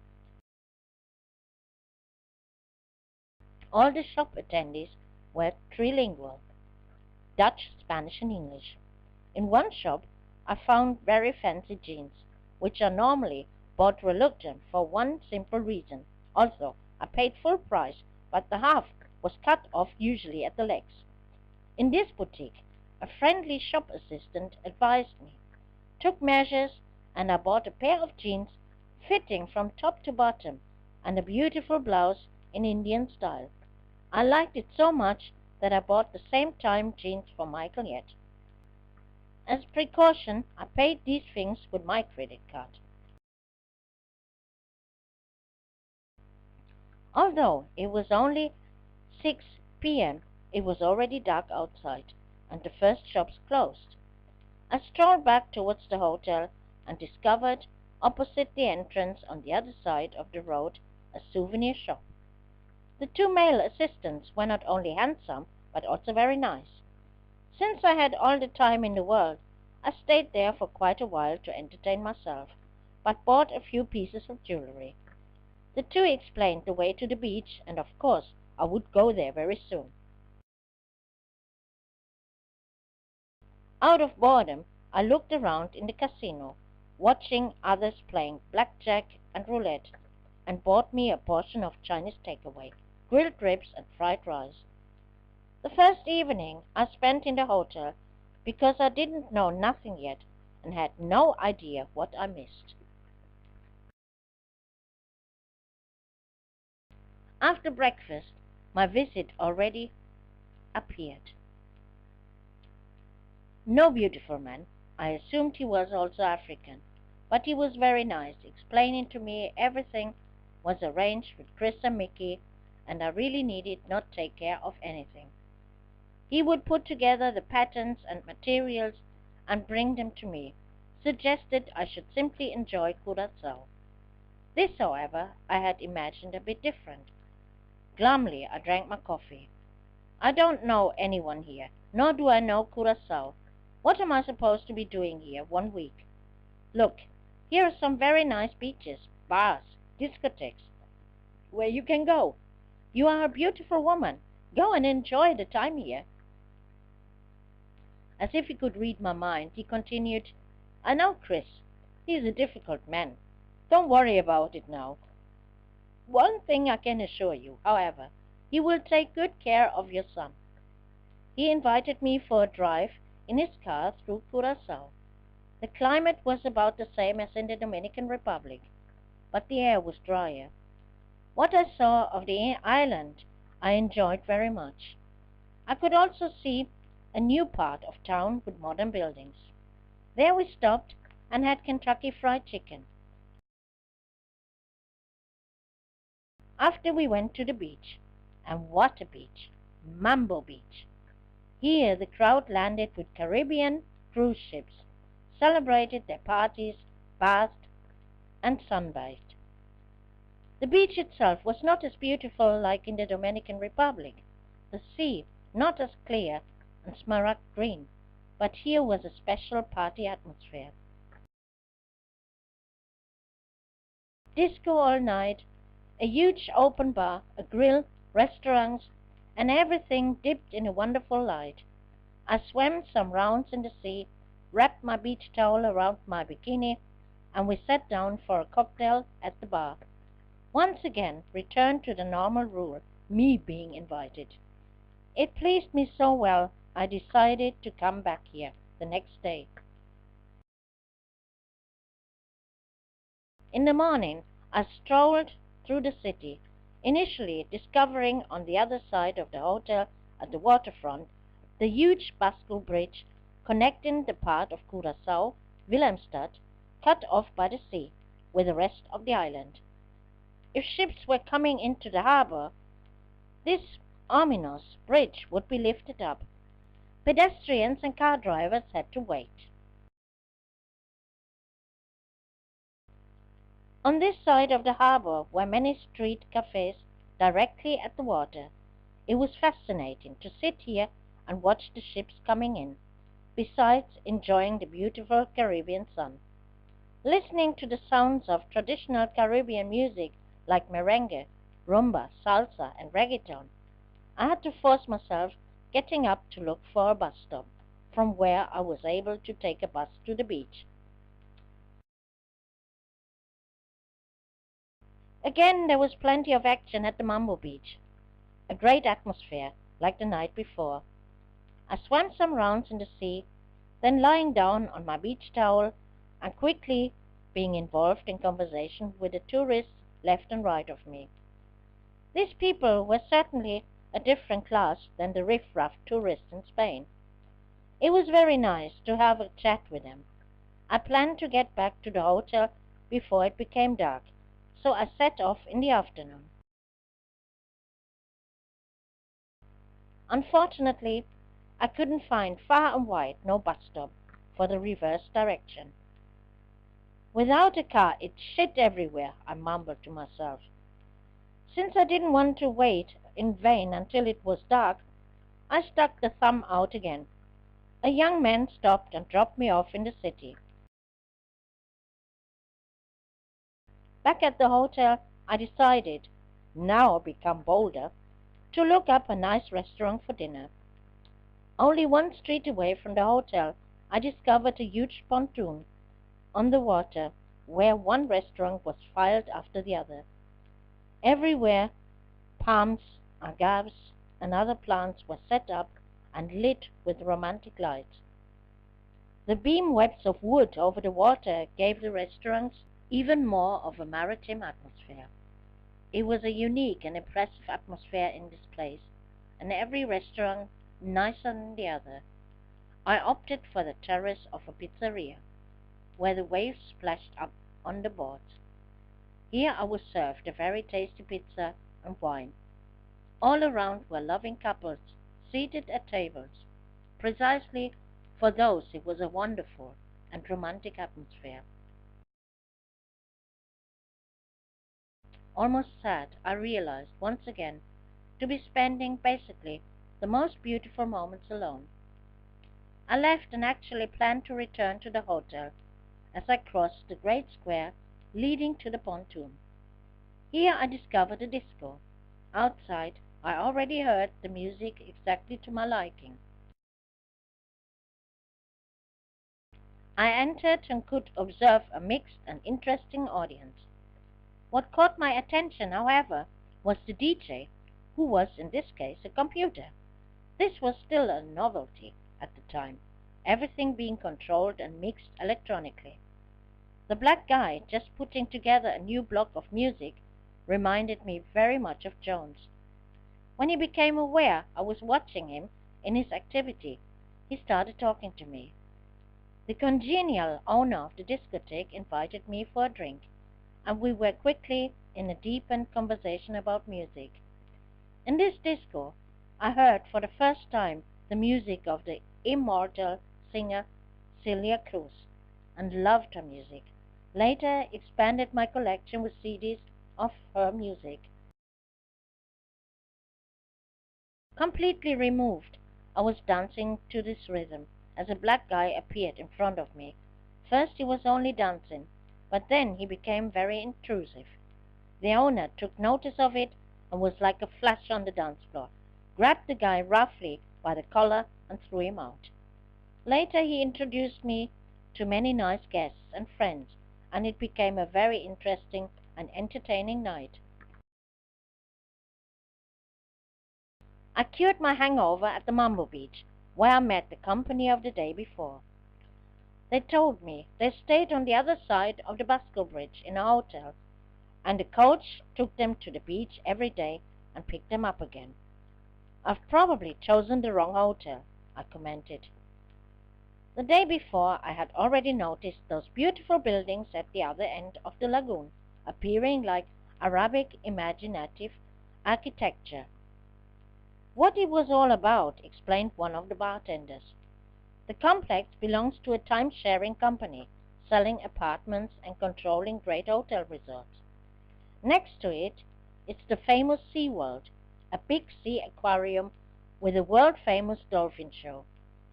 All the shop attendees were trilingual, Dutch, Spanish, and English. In one shop I found very fancy jeans, which are normally bought reluctant for one simple reason. Also, I paid full price, but the half was cut off usually at the legs. In this boutique, a friendly shop assistant advised me, took measures, and I bought a pair of jeans fitting from top to bottom and a beautiful blouse in Indian style. I liked it so much that I bought the same time jeans for Michael yet. As precaution, I paid these things with my credit card. Although it was only 6 p.m., it was already dark outside, and the first shops closed. I strolled back towards the hotel and discovered, opposite the entrance on the other side of the road, a souvenir shop. The two male assistants were not only handsome, but also very nice. Since I had all the time in the world, I stayed there for quite a while to entertain myself, but bought a few pieces of jewelry. The two explained the way to the beach, and of course I would go there very soon. Out of boredom, I looked around in the casino, watching others playing blackjack and roulette, and bought me a portion of Chinese takeaway, grilled ribs and fried rice. The first evening I spent in the hotel because I didn't know nothing yet and had no idea what I missed. After breakfast, my visit already appeared. No beautiful man. I assumed he was also African, but he was very nice, explaining to me everything was arranged with Chris and Mickey, and I really needed not take care of anything. He would put together the patterns and materials and bring them to me, suggested I should simply enjoy Curacao. This, however, I had imagined a bit different. Glumly, I drank my coffee. I don't know anyone here, nor do I know Curacao. What am I supposed to be doing here 1 week? Look, here are some very nice beaches, bars, discotheques, where you can go. You are a beautiful woman. Go and enjoy the time here. As if he could read my mind, he continued, I know Chris. He's a difficult man. Don't worry about it now. One thing I can assure you, however, he will take good care of your son. He invited me for a drive in his car through Curacao. The climate was about the same as in the Domenican Republic, but the air was drier. What I saw of the island I enjoyed very much. I could also see a new part of town with modern buildings. There we stopped and had Kentucky Fried Chicken. After we went to the beach. And what a beach! Mambo Beach. Here the crowd landed with Caribbean cruise ships, celebrated their parties, bathed, and sunbathed. The beach itself was not as beautiful like in the Dominican Republic, the sea not as clear and smaragd green, but here was a special party atmosphere. Disco all night, a huge open bar, a grill, restaurants, and everything dipped in a wonderful light. I swam some rounds in the sea, wrapped my beach towel around my bikini, and we sat down for a cocktail at the bar. once again returned to the normal rule, me being invited. It pleased me so well, I decided to come back here the next day. In the morning, I strolled through the city, initially discovering on the other side of the hotel at the waterfront the huge Basco Bridge connecting the part of Curacao, Wilhelmstadt, cut off by the sea, with the rest of the island. If ships were coming into the harbor, this ominous bridge would be lifted up. Pedestrians and car drivers had to wait. On this side of the harbor were many street cafes directly at the water. It was fascinating to sit here and watch the ships coming in, besides enjoying the beautiful Caribbean sun. Listening to the sounds of traditional Caribbean music like merengue, rumba, salsa, and reggaeton, I had to force myself getting up to look for a bus stop, from where I was able to take a bus to the beach. Again, there was plenty of action at the Mambo Beach. A great atmosphere, like the night before. I swam some rounds in the sea, then lying down on my beach towel and quickly being involved in conversation with the tourists left and right of me. These people were certainly a different class than the riff-raff tourists in Spain. It was very nice to have a chat with them. I planned to get back to the hotel before it became dark, so I set off in the afternoon. Unfortunately, I couldn't find far and wide no bus stop for the reverse direction. Without a car, it's shit everywhere, I mumbled to myself. Since I didn't want to wait in vain until it was dark, I stuck the thumb out again. A young man stopped and dropped me off in the city. Back at the hotel, I decided, now become bolder, to look up a nice restaurant for dinner. Only one street away from the hotel, I discovered a huge pontoon on the water where one restaurant was filed after the other. Everywhere, palms, agaves, and other plants were set up and lit with romantic lights. The beam webs of wood over the water gave the restaurants even more of a maritime atmosphere. It was a unique and impressive atmosphere in this place, and every restaurant nicer than the other. I opted for the terrace of a pizzeria, where the waves splashed up on the boards. Here I was served a very tasty pizza and wine. All around were loving couples, seated at tables. Precisely for those it was a wonderful and romantic atmosphere. Almost sad, I realized once again to be spending basically the most beautiful moments alone. I left and actually planned to return to the hotel as I crossed the great square leading to the pontoon. Here I discovered a disco. Outside, I already heard the music exactly to my liking. I entered and could observe a mixed and interesting audience. What caught my attention, however, was the DJ, who was in this case a computer. This was still a novelty at the time, everything being controlled and mixed electronically. The black guy just putting together a new block of music reminded me very much of Jones. When he became aware I was watching him in his activity, he started talking to me. The congenial owner of the discotheque invited me for a drink, and we were quickly in a deepened conversation about music. In this disco, I heard for the first time the music of the immortal singer Celia Cruz, and loved her music. Later expanded my collection with CDs of her music. Completely removed, I was dancing to this rhythm as a black guy appeared in front of me. First he was only dancing, but then he became very intrusive. The owner took notice of it and was like a flash on the dance floor, grabbed the guy roughly by the collar and threw him out. Later he introduced me to many nice guests and friends, and it became a very interesting and entertaining night. I cured my hangover at the Mambo Beach, where I met the company of the day before. They told me they stayed on the other side of the Basco Bridge in a hotel, and the coach took them to the beach every day and picked them up again. I've probably chosen the wrong hotel, I commented. The day before I had already noticed those beautiful buildings at the other end of the lagoon, appearing like Arabic imaginative architecture. What it was all about, explained one of the bartenders. The complex belongs to a time-sharing company, selling apartments and controlling great hotel resorts. Next to it, it's the famous SeaWorld, a big sea aquarium with a world-famous dolphin show,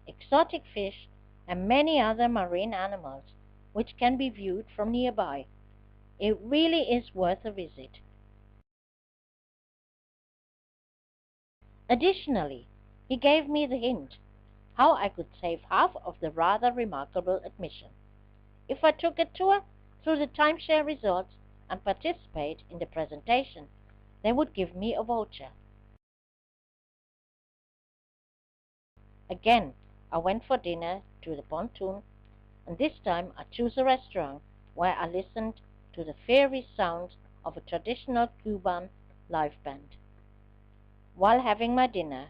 exotic fish, and many other marine animals, which can be viewed from nearby. It really is worth a visit. Additionally, he gave me the hint how I could save half of the rather remarkable admission. If I took a tour through the timeshare resorts and participate in the presentation, they would give me a voucher. Again, I went for dinner to the Pontoon, and this time I chose a restaurant where I listened to the fairy sounds of a traditional Cuban live band. While having my dinner,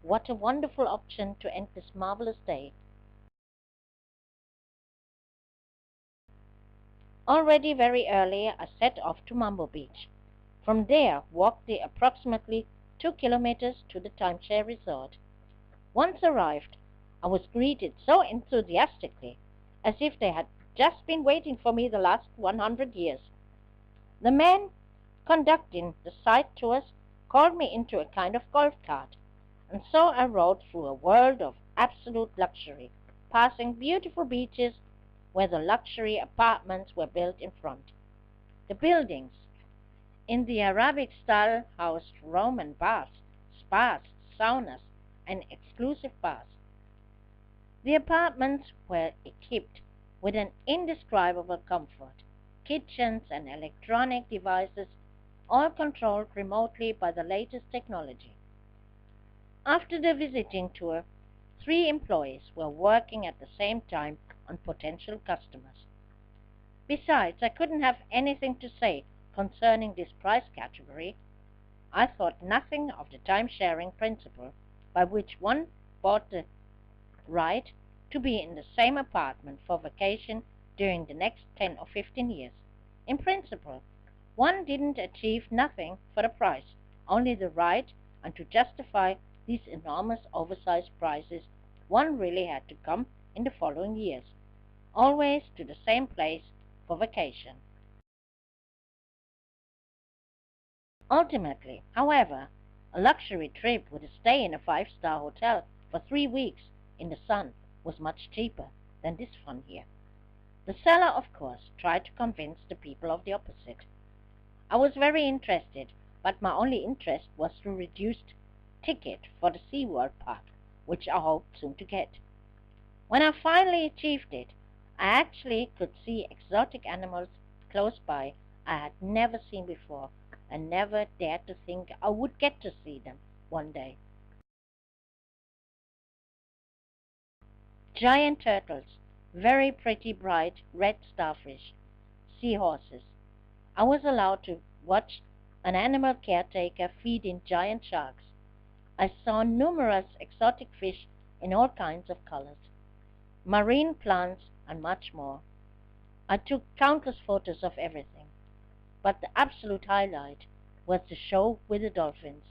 what a wonderful option to end this marvelous day. Already very early I set off to Mambo Beach. From there walked the approximately 2 kilometers to the timeshare resort. Once arrived, I was greeted so enthusiastically, as if they had just been waiting for me the last 100 years. The man conducting the site tours called me into a kind of golf cart, and so I rode through a world of absolute luxury, passing beautiful beaches where the luxury apartments were built in front. The buildings, in the Arabic style, housed Roman baths, spas, saunas, and exclusive bars. The apartments were equipped with an indescribable comfort, kitchens and electronic devices, all controlled remotely by the latest technology. After the visiting tour, 3 employees were working at the same time on potential customers. Besides, I couldn't have anything to say concerning this price category. I thought nothing of the time-sharing principle, by which one bought the right to be in the same apartment for vacation during the next 10 or 15 years. In principle, one didn't achieve nothing for the price, only the right, and to justify these enormous oversized prices, one really had to come in the following years, always to the same place for vacation. Ultimately, however, a luxury trip with a stay in a 5-star hotel for 3 weeks in the sun was much cheaper than this fun here. The seller, of course, tried to convince the people of the opposite. I was very interested, but my only interest was the reduced ticket for the SeaWorld park, which I hoped soon to get. When I finally achieved it, I actually could see exotic animals close by I had never seen before, and never dared to think I would get to see them one day. Giant turtles, very pretty bright red starfish, seahorses. I was allowed to watch an animal caretaker feeding giant sharks. I saw numerous exotic fish in all kinds of colors, marine plants, and much more. I took countless photos of everything, but the absolute highlight was the show with the dolphins.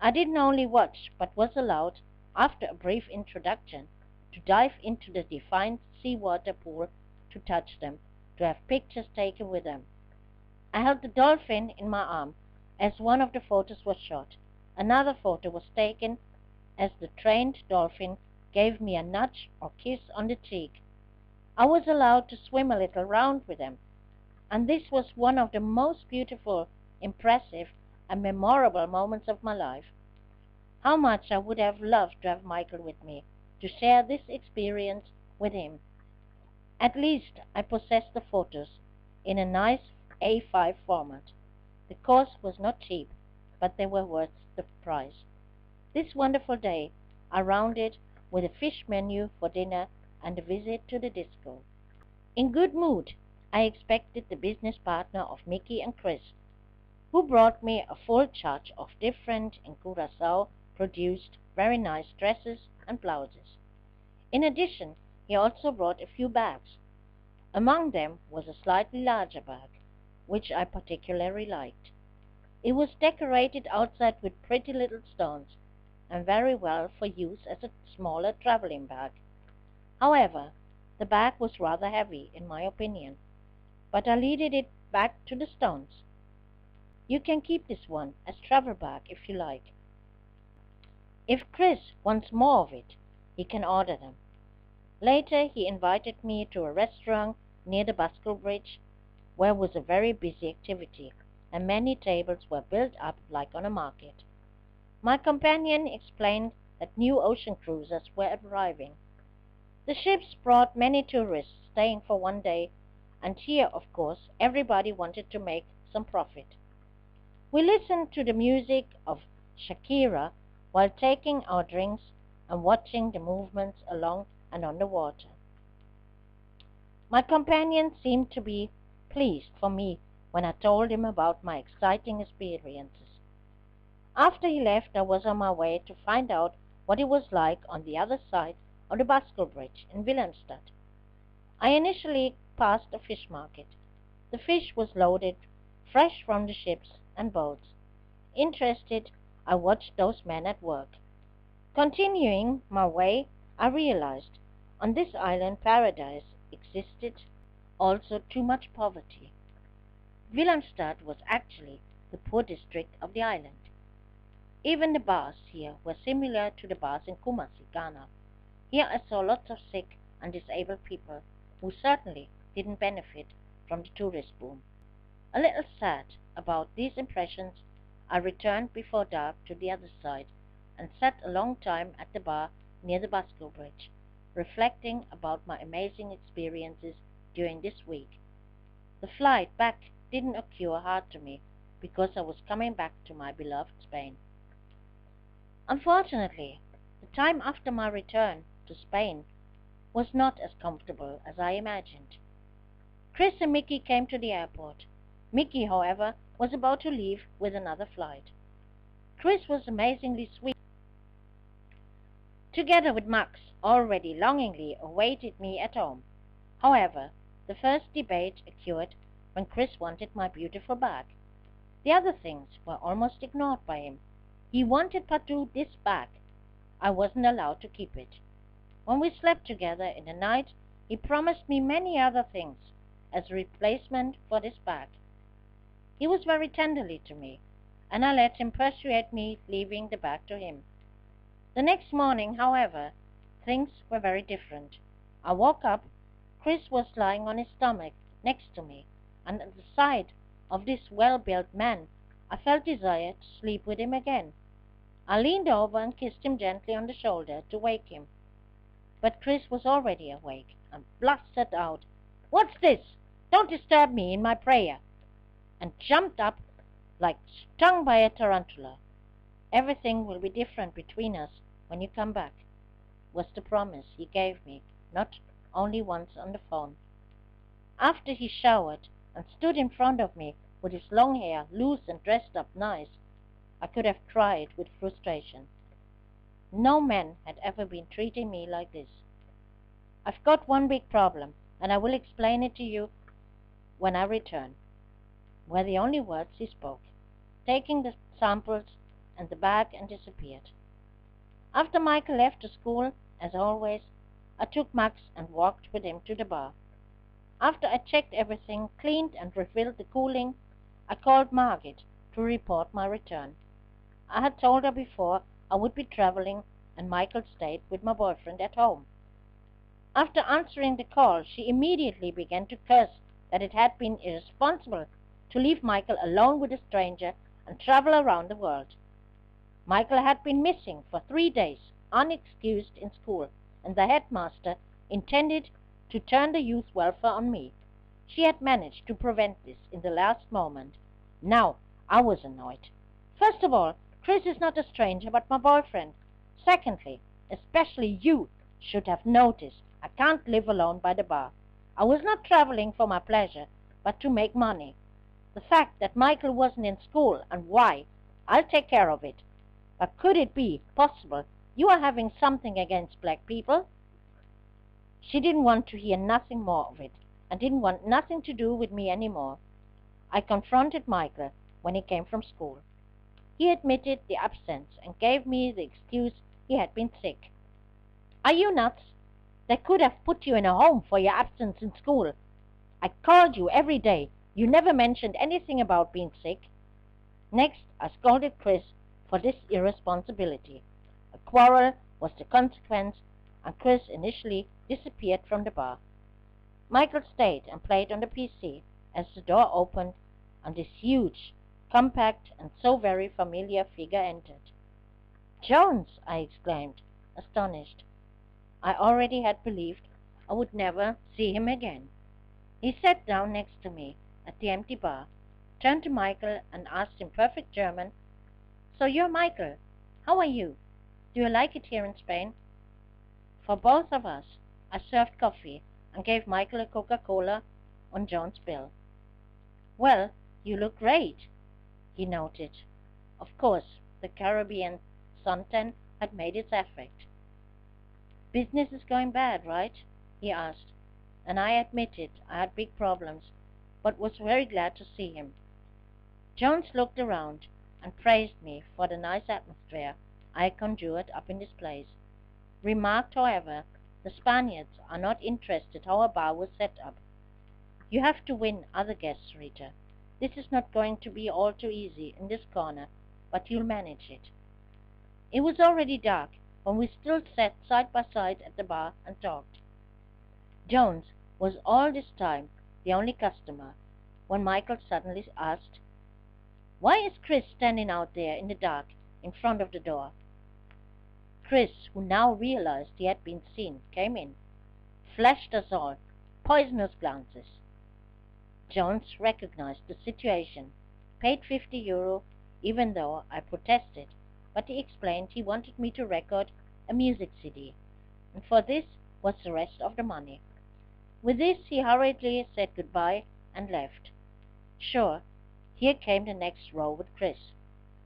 I didn't only watch, but was allowed, after a brief introduction, to dive into the defined seawater pool, to touch them, to have pictures taken with them. I held the dolphin in my arm as one of the photos was shot. Another photo was taken as the trained dolphin gave me a nudge or kiss on the cheek. I was allowed to swim a little round with them, and this was one of the most beautiful, impressive, and memorable moments of my life. How much I would have loved to have Michael with me, to share this experience with him. At least I possessed the photos in a nice A5 format. The course was not cheap, but they were worth the price. This wonderful day I rounded with a fish menu for dinner and a visit to the disco. In good mood, I expected the business partner of Mickey and Chris, who brought me a full charge of different in Curacao produced very nice dresses and blouses. In addition, he also brought a few bags. Among them was a slightly larger bag, which I particularly liked. It was decorated outside with pretty little stones, and very well for use as a smaller traveling bag. However, the bag was rather heavy, in my opinion, but I leaded it back to the stones. You can keep this one as travel bag if you like. If Chris wants more of it, he can order them. Later he invited me to a restaurant near the Basque Bridge, where was a very busy activity, and many tables were built up like on a market. My companion explained that new ocean cruisers were arriving. The ships brought many tourists staying for one day, and here, of course, everybody wanted to make some profit. We listened to the music of Shakira while taking our drinks and watching the movements along and on the water. My companion seemed to be pleased for me when I told him about my exciting experiences. After he left, I was on my way to find out what it was like on the other side of the Basque Bridge in Wilhelmstadt. I initially passed a fish market. The fish was loaded, fresh from the ships and boats. Interested, I watched those men at work. Continuing my way, I realized on this island paradise existed also too much poverty. Wilhelmstadt was actually the poor district of the island. Even the bars here were similar to the bars in Kumasi, Ghana. Here I saw lots of sick and disabled people who certainly didn't benefit from the tourist boom. A little sad about these impressions, I returned before dark to the other side and sat a long time at the bar near the Basque Bridge, reflecting about my amazing experiences during this week. The flight back didn't occur hard to me because I was coming back to my beloved Spain. Unfortunately, the time after my return to Spain was not as comfortable as I imagined. Chris and Mickey came to the airport. Mickey, however, was about to leave with another flight. Chris was amazingly sweet. Together with Max, already longingly awaited me at home. However, the first debate occurred when Chris wanted my beautiful bag. The other things were almost ignored by him. He wanted partout this bag. I wasn't allowed to keep it. When we slept together in the night, he promised me many other things as a replacement for this bag. He was very tenderly to me, and I let him persuade me leaving the bag to him. The next morning, however, things were very different. I woke up. Chris was lying on his stomach next to me, and at the sight of this well-built man, I felt desire to sleep with him again. I leaned over and kissed him gently on the shoulder to wake him. But Chris was already awake and blustered out, "What's this? Don't disturb me in my prayer," and jumped up like stung by a tarantula. "Everything will be different between us when you come back," was the promise he gave me, not only once on the phone. After he showered and stood in front of me with his long hair loose and dressed up nice, I could have cried with frustration. No man had ever been treating me like this. "I've got one big problem, and I will explain it to you when I return," were the only words he spoke, taking the samples and the bag and disappeared. After Michael left the school, as always, I took Max and walked with him to the bar. After I checked everything, cleaned and refilled the cooling, I called Margit to report my return. I had told her before I would be traveling, and Michael stayed with my boyfriend at home. After answering the call, she immediately began to curse that it had been irresponsible to leave Michael alone with a stranger and travel around the world. Michael had been missing for 3 days, unexcused in school, and the headmaster intended to turn the youth welfare on me. She had managed to prevent this in the last moment. Now I was annoyed. First of all, Chris is not a stranger but my boyfriend. Secondly, especially you should have noticed I can't live alone by the bar. I was not traveling for my pleasure, but to make money. The fact that Michael wasn't in school and why, I'll take care of it. But could it be possible you are having something against black people? She didn't want to hear nothing more of it, and didn't want nothing to do with me any more. I confronted Michael when he came from school. He admitted the absence and gave me the excuse he had been sick. Are you nuts? They could have put you in a home for your absence in school. I called you every day. You never mentioned anything about being sick. Next, I scolded Chris for this irresponsibility. A quarrel was the consequence, and Chris initially disappeared from the bar. Michael stayed and played on the PC as the door opened and this huge, compact, and so very familiar figure entered. Jones, I exclaimed, astonished. I already had believed I would never see him again. He sat down next to me at the empty bar, turned to Michael and asked in perfect German, "So you're Michael. How are you? Do you like it here in Spain?" For both of us, I served coffee and gave Michael a Coca-Cola on John's bill. "Well, you look great," he noted. Of course, the Caribbean suntan had made its effect. "Business is going bad, right?" he asked, and I admitted I had big problems, but was very glad to see him. Jones looked around and praised me for the nice atmosphere I conjured up in this place. Remarked, however, the Spaniards are not interested how a bar was set up. "You have to win other guests, Rita. This is not going to be all too easy in this corner, but you'll manage it." It was already dark when we still sat side by side at the bar and talked. Jones was all this time the only customer, when Michael suddenly asked, "Why is Chris standing out there in the dark in front of the door?" Chris, who now realized he had been seen, came in, flashed us all poisonous glances. Jones recognized the situation, paid €50, even though I protested, but he explained he wanted me to record a music CD, and for this was the rest of the money. With this he hurriedly said goodbye and left. Sure, here came the next row with Chris.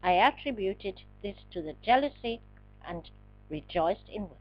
I attributed this to the jealousy and rejoiced inwardly.